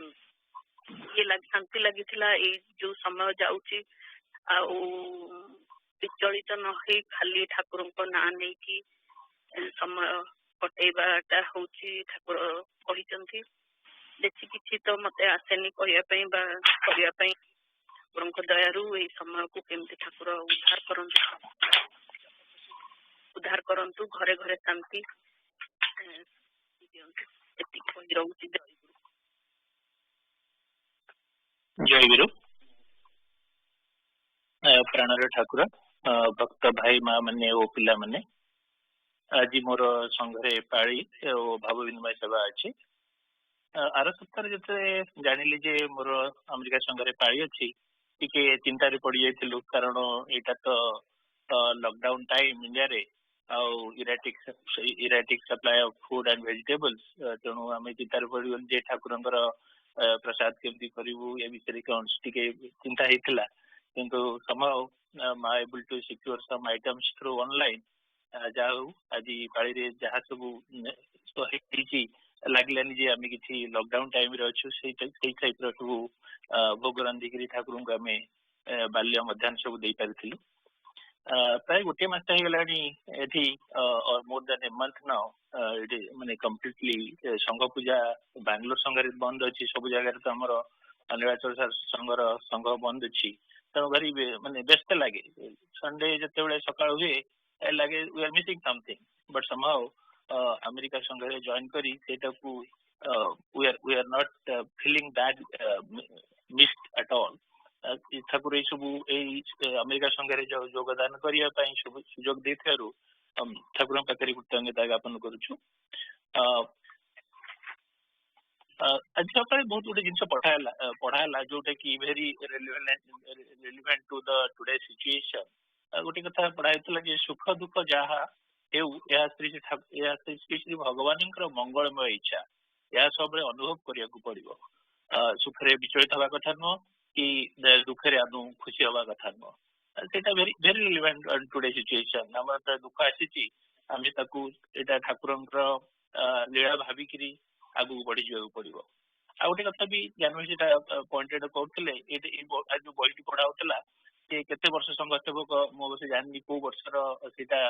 ଶାନ୍ତି ଲାଗିଥିଲା ଏଇ ଯୋଉ ସମୟ ଯାଉଛି ଆଉ ବିଚଳିତ ନ ହେଇ ଖାଲି ଠାକୁରଙ୍କ ନାଁ ନେଇକି ସମୟ କଟେଇବାଟା ହଉଛି ଠାକୁର କହିଛନ୍ତି। ବେଶୀ କିଛି ତ ମତେ ଆସେନି କହିବା ପାଇଁ ବା କରିବା ପାଇଁ। ଠାକୁରଙ୍କ ଦୟାରୁ ଏଇ ସମୟକୁ କେମିତି ଠାକୁର ଉଦ୍ଧାର କରନ୍ତୁ ଘରେ ଘରେ ଶାନ୍ତି ଦିଅନ୍ତୁ ଏତିକି କହି ରହୁଛି। ଜୟ ଗୁରୁ। ପ୍ରାଣର ଠାକୁର ଭକ୍ତ ଭାଇ ମା ମାନେ ଓ ପିଲାମାନେ, ଆଜି ମୋର ସଂଘରେ ପାଳି ଓ ଭାବ ବିନିମୟ ସେବା ଅଛି। ଆର ସପ୍ତାହରେ ଯେତେବେଳେ ଜାଣିଲି ଯେ ମୋର ଆମେରିକା ସଂଘରେ ପାଳି ଅଛି, ଟିକେ ଚିନ୍ତାରେ ପଡିଯାଇଥିଲୁ, କାରଣ ଏଇଟା ତ ଲକଡାଉନ ଟାଇମ ଇଣ୍ଡିଆରେ, ଆଉ erratic supply of food and vegetables, ତେଣୁ ଆମେ ଚିନ୍ତାରେ ପଡିଗଲୁ ଯେ ଠାକୁରଙ୍କର ପ୍ରସାଦ କେମିତି କରିବୁ ଏ ବିଷୟରେ କଣ ଟିକେ ଚିନ୍ତା ହେଇଥିଲା। କିନ୍ତୁ somehow able to secure some items through online। ଯାହା ହଉ ଆଜି ପାଳିରେ ଯାହା ସବୁ ହେଇଛି ଲାଗିଲାନି ଯେ ଆମେ କିଛି ଲକଡାଉନ ଟାଇମରେ ଅଛୁ, ସେଇ ଟାଇପର ସବୁ ଭୋଗ ରାନ୍ଧିକିରି ଠାକୁରଙ୍କୁ ଆମେ ବାଲ୍ୟ ମଧ୍ୟାହ୍ନ ସବୁ ଦେଇପାରିଥିଲୁ। ପ୍ରାୟ ଗୋଟିଏ ମାସ ହେଇଗଲାଣି ଏଠି, more than a month now, ଏଠି ମାନେ କମ୍ପ୍ଲିଟଲି ସଂଘ ପୂଜା ବାଙ୍ଗାଲୋର ସଂଘରେ ବନ୍ଦ ଅଛି, ସବୁ ଜାଗାରେ ତ ଆମର ନୀଳାଚଳ ସଂଘର ସଂଘ ବନ୍ଦ ଅଛି। ତେଣୁ ଭାରି ମାନେ ବ୍ୟସ୍ତ ଲାଗେ। ସଣ୍ଡେ ଯେତେବେଳେ ସକାଳ ହୁଏ ଲାଗେ we are missing something, but somehow America ସଂଘରେ ଜଏନ କରି ସେଇଟାକୁ we are not feeling that missed at all। ଠାକୁର ଏଇ ସବୁ ଏଇ ଆମେରିକା ସଂଘରେ ଯୋଗଦାନ କରିବା ପାଇଁ ସବୁ ସୁଯୋଗ ଦେଇଥିବାରୁ ଠାକୁରଙ୍କ ପାଖରେ କୃତଜ୍ଞତା ଜ୍ଞାପନ କରୁଛୁ। ଆଜି ସକାଳେ ବହୁତ ଗୋଟେ ଜିନିଷ ପଢା ହେଲା ଯୋଉଟା କି very relevant to the today situation. ଗୋଟେ କଥା ପଢା ହେଇଥିଲା ଯେ ସୁଖ ଦୁଃଖ ଯାହା ହେଉ ଏହା ଶ୍ରୀ ଶ୍ରୀ ଭଗବାନଙ୍କର ମଙ୍ଗଳମୟ ଇଚ୍ଛା, ଏହା ସବୁବେଳେ ଅନୁଭବ କରିବାକୁ ପଡିବ। ସୁଖରେ ବିଚଳିତ ହବା କଥା ନୁହଁ କି ଦୁଃଖରେ ଆଦୌ ଖୁସି ହବା କଥା ନୁହଁ। ସେଇଟା ଭେରି ରିଲେଭେଣ୍ଟ ଟୁଡେ ସିଚୁଏସନ। ଆମର ଦୁଃଖ ଆସିଛି, ଆମେ ତାକୁ ଏଇଟା ଠାକୁରଙ୍କର ଲୀଳା ଭାବିକିରି ଆଗକୁ ବଢି ଯିବାକୁ ପଡିବ। ଆଉ ଗୋଟେ କଥା ବି ଜ୍ଞାନ ସେଟା ପଏଣ୍ଟେଡ କରୁଥିଲେ, ଯୋଉ ବହିଟି ପଢା ହଉଥିଲା ଯେ କେତେ ବର୍ଷ ସଂଘ ସେବକ, ମୁଁ ଅବଶ୍ୟ ଜାଣିନି କୋଉ ବର୍ଷର ସେଇଟା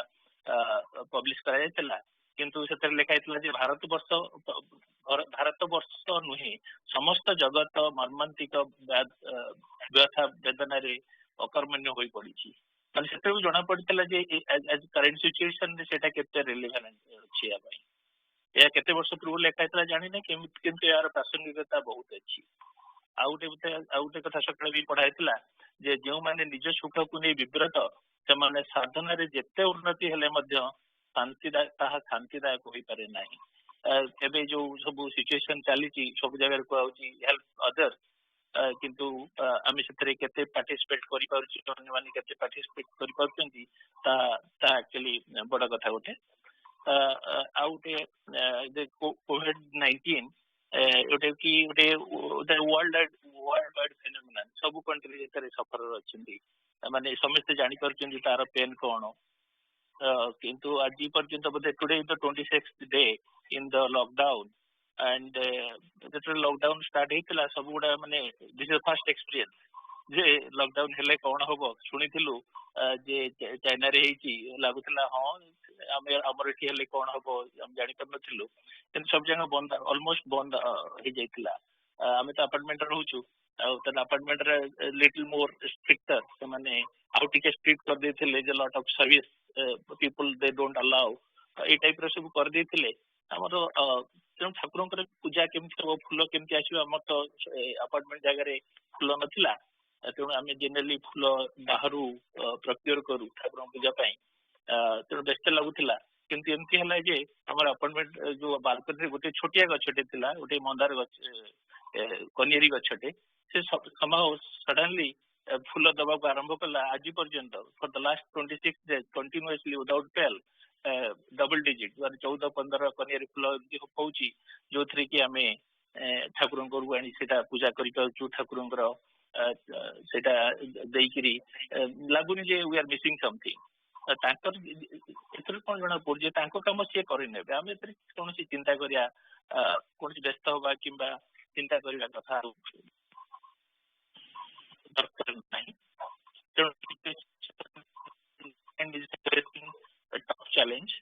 ପବ୍ଲିଶ କରାଯାଇଥିଲା, କିନ୍ତୁ ସେଥିରେ ଲେଖା ହେଇଥିଲା ଯେ ଭାରତ ବର୍ଷ ନୁହେଁ ସମସ୍ତ ଜଗତ ମର୍ମାନ୍ତିକ ବ୍ୟଥା ବେଦନାରେ ଅକର୍ମଣ୍ୟ ହୋଇ ପଡିଛି। ମାନେ ସେଥିରୁ ଜଣା ପଡିଥିଲା ଯେ କରେଣ୍ଟ ସିଚୁଏସନରେ ସେଇଟା କେତେ ରିଲେଭେଣ୍ଟ ଅଛି ଏହା ପାଇଁ। ଏହା କେତେ ବର୍ଷ ପୂର୍ବରୁ ଲେଖା ହେଇଥିଲା ଜାଣିନି, କିନ୍ତୁ ଏହାର ପ୍ରାସଙ୍ଗିକତା ବହୁତ ଅଛି। ଆଉ ଗୋଟେ କଥା ସକାଳେ ବି ପଢା ହେଇଥିଲା ଯେ ଯେଉଁମାନେ ନିଜ ସୁଖକୁ ନେଇ ବିବ୍ରତ, ସେମାନେ ସାଧନାରେ ଯେତେ ଉନ୍ନତି ହେଲେ ମଧ୍ୟ ତାହା ଶାନ୍ତିଦାୟକ ହୋଇପାରେ ନାହିଁ। ଏବେ ଯୋଉ ସବୁ ସିଚୁଏସନ ଚାଲିଛି ସବୁ ଜାଗାରେ କୁହାଯାଉଛି ହେଲ୍ପ ଅଦର୍ସ, କିନ୍ତୁ ଆମେ ସେଥିରେ କେତେ ପାର୍ଟିସିପେଟ କରିପାରୁଛୁ, ଅନ୍ୟମାନେ କେତେ ପାର୍ଟିସିପେଟ କରିପାରୁଛନ୍ତି, ତାହା ଆକ୍ଚୁଆଲି ବଡ କଥା ଗୋଟେ। ଆଉ ଗୋଟେ COVID-19 ଗୋଟେ କି ଗୋଟେ ୱାର୍ଲଡ ୱାଇଡ ଫେନୋମେନନ, ସବୁ କଣ୍ଟ୍ରି ଭିତରେ ସଫର ଅଛନ୍ତି, ମାନେ ସମସ୍ତେ ଜାଣିପାରୁଛନ୍ତି ତାର ପେନ୍ କଣ। କିନ୍ତୁ ଆଜି ପର୍ଯ୍ୟନ୍ତ ବୋଧେ today is the 26th day in the lockdown, and ଯେତେବେଳେ ଲକଡାଉନ ଷ୍ଟାର୍ଟ ହେଇଥିଲା ସବୁ ଗୁଡା ମାନେ ଦିସ୍ ଇଜ ଫାର୍ଷ୍ଟ ଏକ୍ସପିରିଏନ୍ସ ଯେ ଲକଡାଉନ ହେଲେ କଣ ହବ। ଶୁଣିଥିଲୁ ଯେ ଚାଇନାରେ ହେଇଛି, ଲାଗୁଥିଲା ହଁ ଆମର ଏଠି ହେଲେ କଣ ହବ ଆମେ ଜାଣିପାରୁନଥିଲୁ, କିନ୍ତୁ ସବୁ ଜାଗା ବନ୍ଦ, ଅଲମୋଷ୍ଟ ବନ୍ଦ ହେଇଯାଇଥିଲା। ଆମେ ତ ଆପାର୍ଟମେଣ୍ଟରେ ରହୁଛୁ, ଆଉ ତାହେଲେ ଆପାର୍ଟମେଣ୍ଟରେ ଲିଟିଲ ମୋର ଷ୍ଟ୍ରିକ୍ଟର, ସେମାନେ ଆଉ ଟିକେ ଷ୍ଟ୍ରିକ୍ଟ କରିଦେଇଥିଲେ ଯେ lot of service people they don't allow, ଏଇ ଟାଇପର ସବୁ କରିଦେଇଥିଲେ ଆମର। ତେଣୁ ଠାକୁରଙ୍କର ପୂଜା କେମିତି ହବ, ଫୁଲ କେମିତି ଆସିବ, ଆମର ତ ଆପାର୍ଟମେଣ୍ଟ ଜାଗାରେ ଫୁଲ ନଥିଲା, ତେଣୁ ଆମେ ଜେନେରାଲି ଫୁଲ ବାହାରୁ ପ୍ରକ୍ରିୟ କରୁ ଠାକୁରଙ୍କ ପୂଜା ପାଇଁ। ତେଣୁ ବ୍ୟସ୍ତ ଲାଗୁଥିଲା, କିନ୍ତୁ ଏମିତି ହେଲା ଯେ ଆମର ଆପାର୍ଟମେଣ୍ଟ ଯୋଉ ବାଲକୋନିରେ ଗୋଟେ ଛୋଟିଆ ଗଛଟେ ଥିଲା, ଗୋଟେ ମନ୍ଦାର ଗଛ, କନିଆରୀ ଗଛଟେ, ସେ ସଡନଲି ଫୁଲ ଦବାକୁ ଆରମ୍ଭ କଲା। ଆଜି ପର୍ଯ୍ୟନ୍ତ for the last 26 days continuously without fail double digit, ମାନେ 14-15 କନିଆରୀ ଫୁଲ ହଉଛି, ଯୋଉଥିରେ କି ଆମେ ଠାକୁରଙ୍କ ଘରକୁ ଆଣି ସେଇଟା ପୂଜା କରିପାରୁଛୁ। ଠାକୁରଙ୍କର ସେଇଟା ଦେଇକିରି ଲାଗୁନି ଯେ वी आर ମିସିଂ ସମଥିଙ୍ଗ। ତାଙ୍କର ଏଥିରେ କଣ ଜଣା ପଡୁଛି, ତାଙ୍କ କାମ ସିଏ କରିନେବେ, ଆମେ ଏଥିରେ କୌଣସି ଚିନ୍ତା କରିବା, କୌଣସି ବ୍ୟସ୍ତ ହବା କିମ୍ବା ଚିନ୍ତା କରିବା କଥା ଦରକାର ନାହିଁ। ତେଣୁ ଚ୍ୟାଲେଞ୍ଜ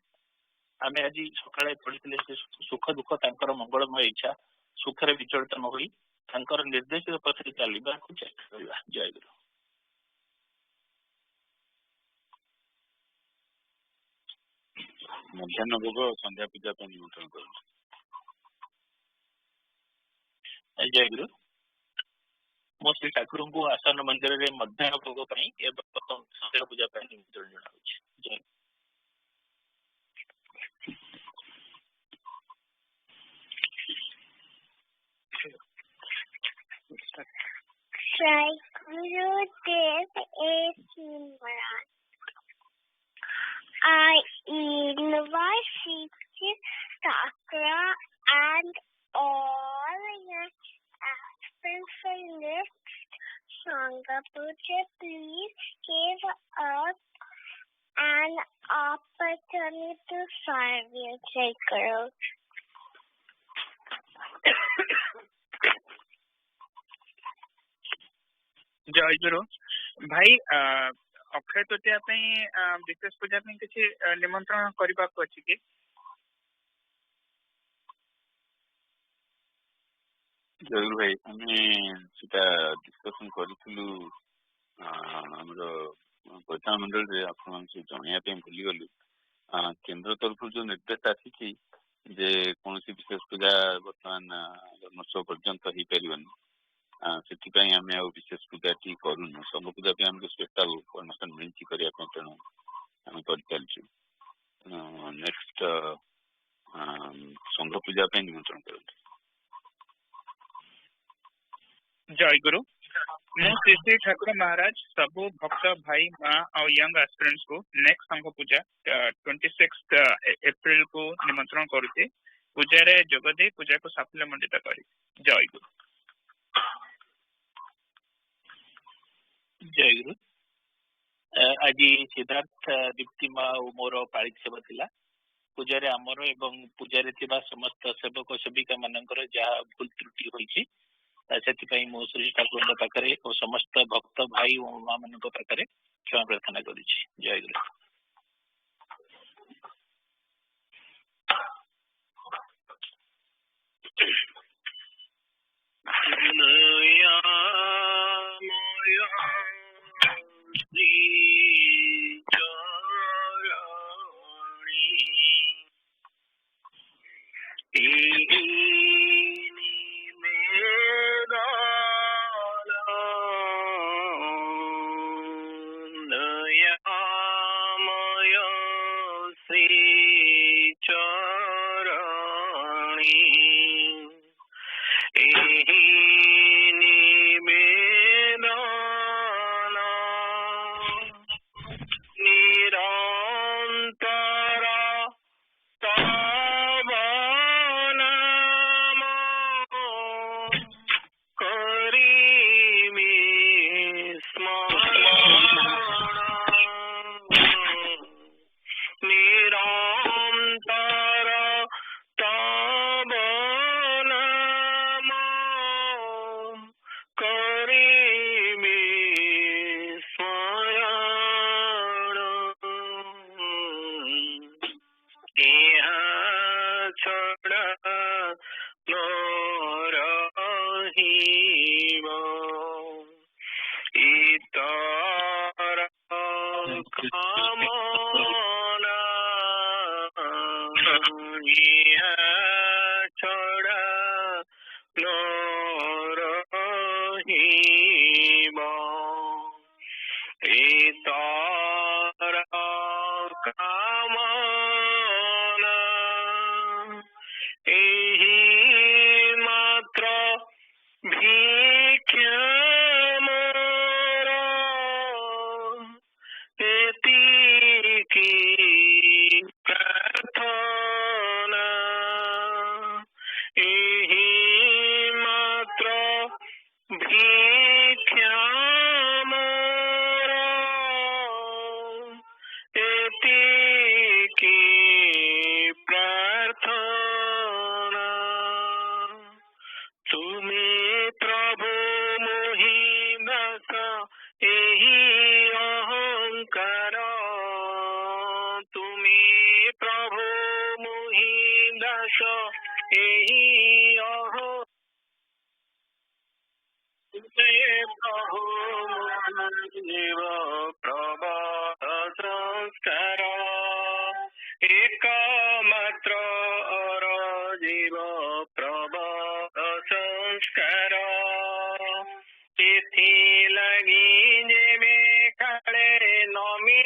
ଆମେ ଆଜି ସକାଳେ ପଢିଥିଲେ ଯେ ସୁଖ ଦୁଃଖ ତାଙ୍କର ମଙ୍ଗଳମୟ ଇଚ୍ଛା, ସୁଖରେ ବିଚଳିତ ନ ହୋଇ ତାଙ୍କର ନିର୍ଦ୍ଦେଶିତ ପଥରେ ଚାଲିବାକୁ ଚେଷ୍ଟା କରିବା। ଜୟ ଗୁରୁ। ମଧ୍ୟାହ୍ନ ଭୋଗ ସନ୍ଧ୍ୟା ପୂଜା ପାଇଁ ନିମନ୍ତ୍ରଣ କରୁଛି। ଜୟ ଗୁରୁ। ମୁଁ ଶ୍ରୀ ଠାକୁରଙ୍କୁ ଆସନ ମନ୍ଦିରରେ ମଧ୍ୟାହ୍ନ ଭୋଗ ପାଇଁ ଏବଂ ସନ୍ଧ୍ୟା ପୂଜା ପାଇଁ ନିମନ୍ତ୍ରଣ ଜଣାଉଛି। ଜୟ Jai Guru Dev Smruti. I invite Sri Thakura and all your aspirants for next Sangha Puja. Please give us an opportunity to serve you, Jai Guru. जय गुरु भाई अक्षय तृतीया विशेष पूजा किसी निमंत्रण करने को अच्छी कि जरूर भाई आम सीटा डिस्कसन करूँ परिचालन मंडल आपन जनवाई भूलीगलु केन्द्र तरफ जो निर्देश आसी जे कौन विशेष पूजा बर्तमान जन्मोत्सव पर्यंत हो पारनि से आम विशेष पूजा टी करूँ संघ पूजा आमको स्पेशल परमिशन मिली करने तेणु आम कर चलचु नेक्स्ट संघ पूजा निमंत्रण कर। जय गुरु मु श्री श्री ठाकुर महाराज सबू भक्त भाई माँ और यंग एस्पिरेंट्स को नेक्स्ट संघ पूजा 26 एप्रिल को निमंत्रण करुचे। पूजा रे जोगदे पूजा को साफल्य मंडित करी। जय गुरु। जय गुरु। आज सिद्धार्थ दीप्ति माँ और मोर पालिक सेवा थिला। पूजा रे आमर एवं पूजा रे थिबा समस्त सेवक सेविका मानकर जहाँ भूल त्रुटि होइछि से मो श्री ठाकुर पाखे और समस्त भक्त भाई और माँ मान पाखे क्षमा प्रार्थना करुँ। जय गुरु। दास एही अहो प्रभु जीव प्रबल संस्कार एकमात्र अर जीव प्रबल संस्कार तिथि लगी जेमे काले नमी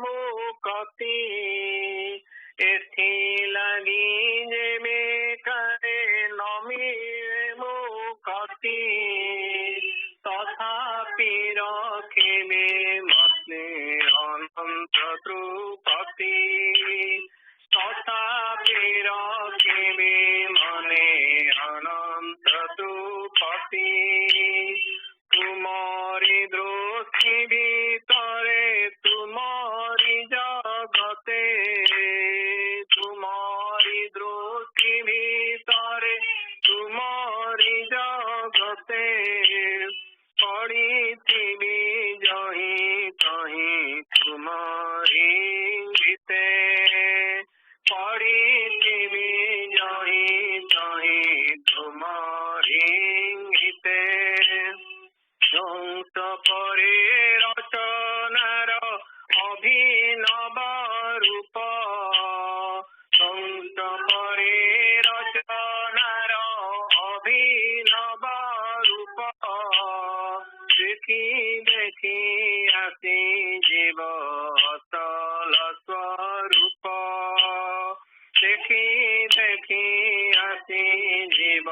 मुक्ति एथि लगी जेमे काले नमी मुक्ति तथापि रखिबे मते अनंत द्रुपति तथापि रखिबे मने अनंत द्रुपति तुमरी दृष्टि भीतरे तुमरी जगते तुमरी दृष्टि भीतरे तुमरी जगते पड़िथिबी जही तही तुमरी गीते पड़िथिबी जही तही तुमरी गीते ধ্বংস পরে রচনার অভিনব রূপ ধ্বংস পরে রচনার অভিনব রূপ দেখি দেখি আসি জীব অতল স্বরূপ দেখি দেখি আসি জীব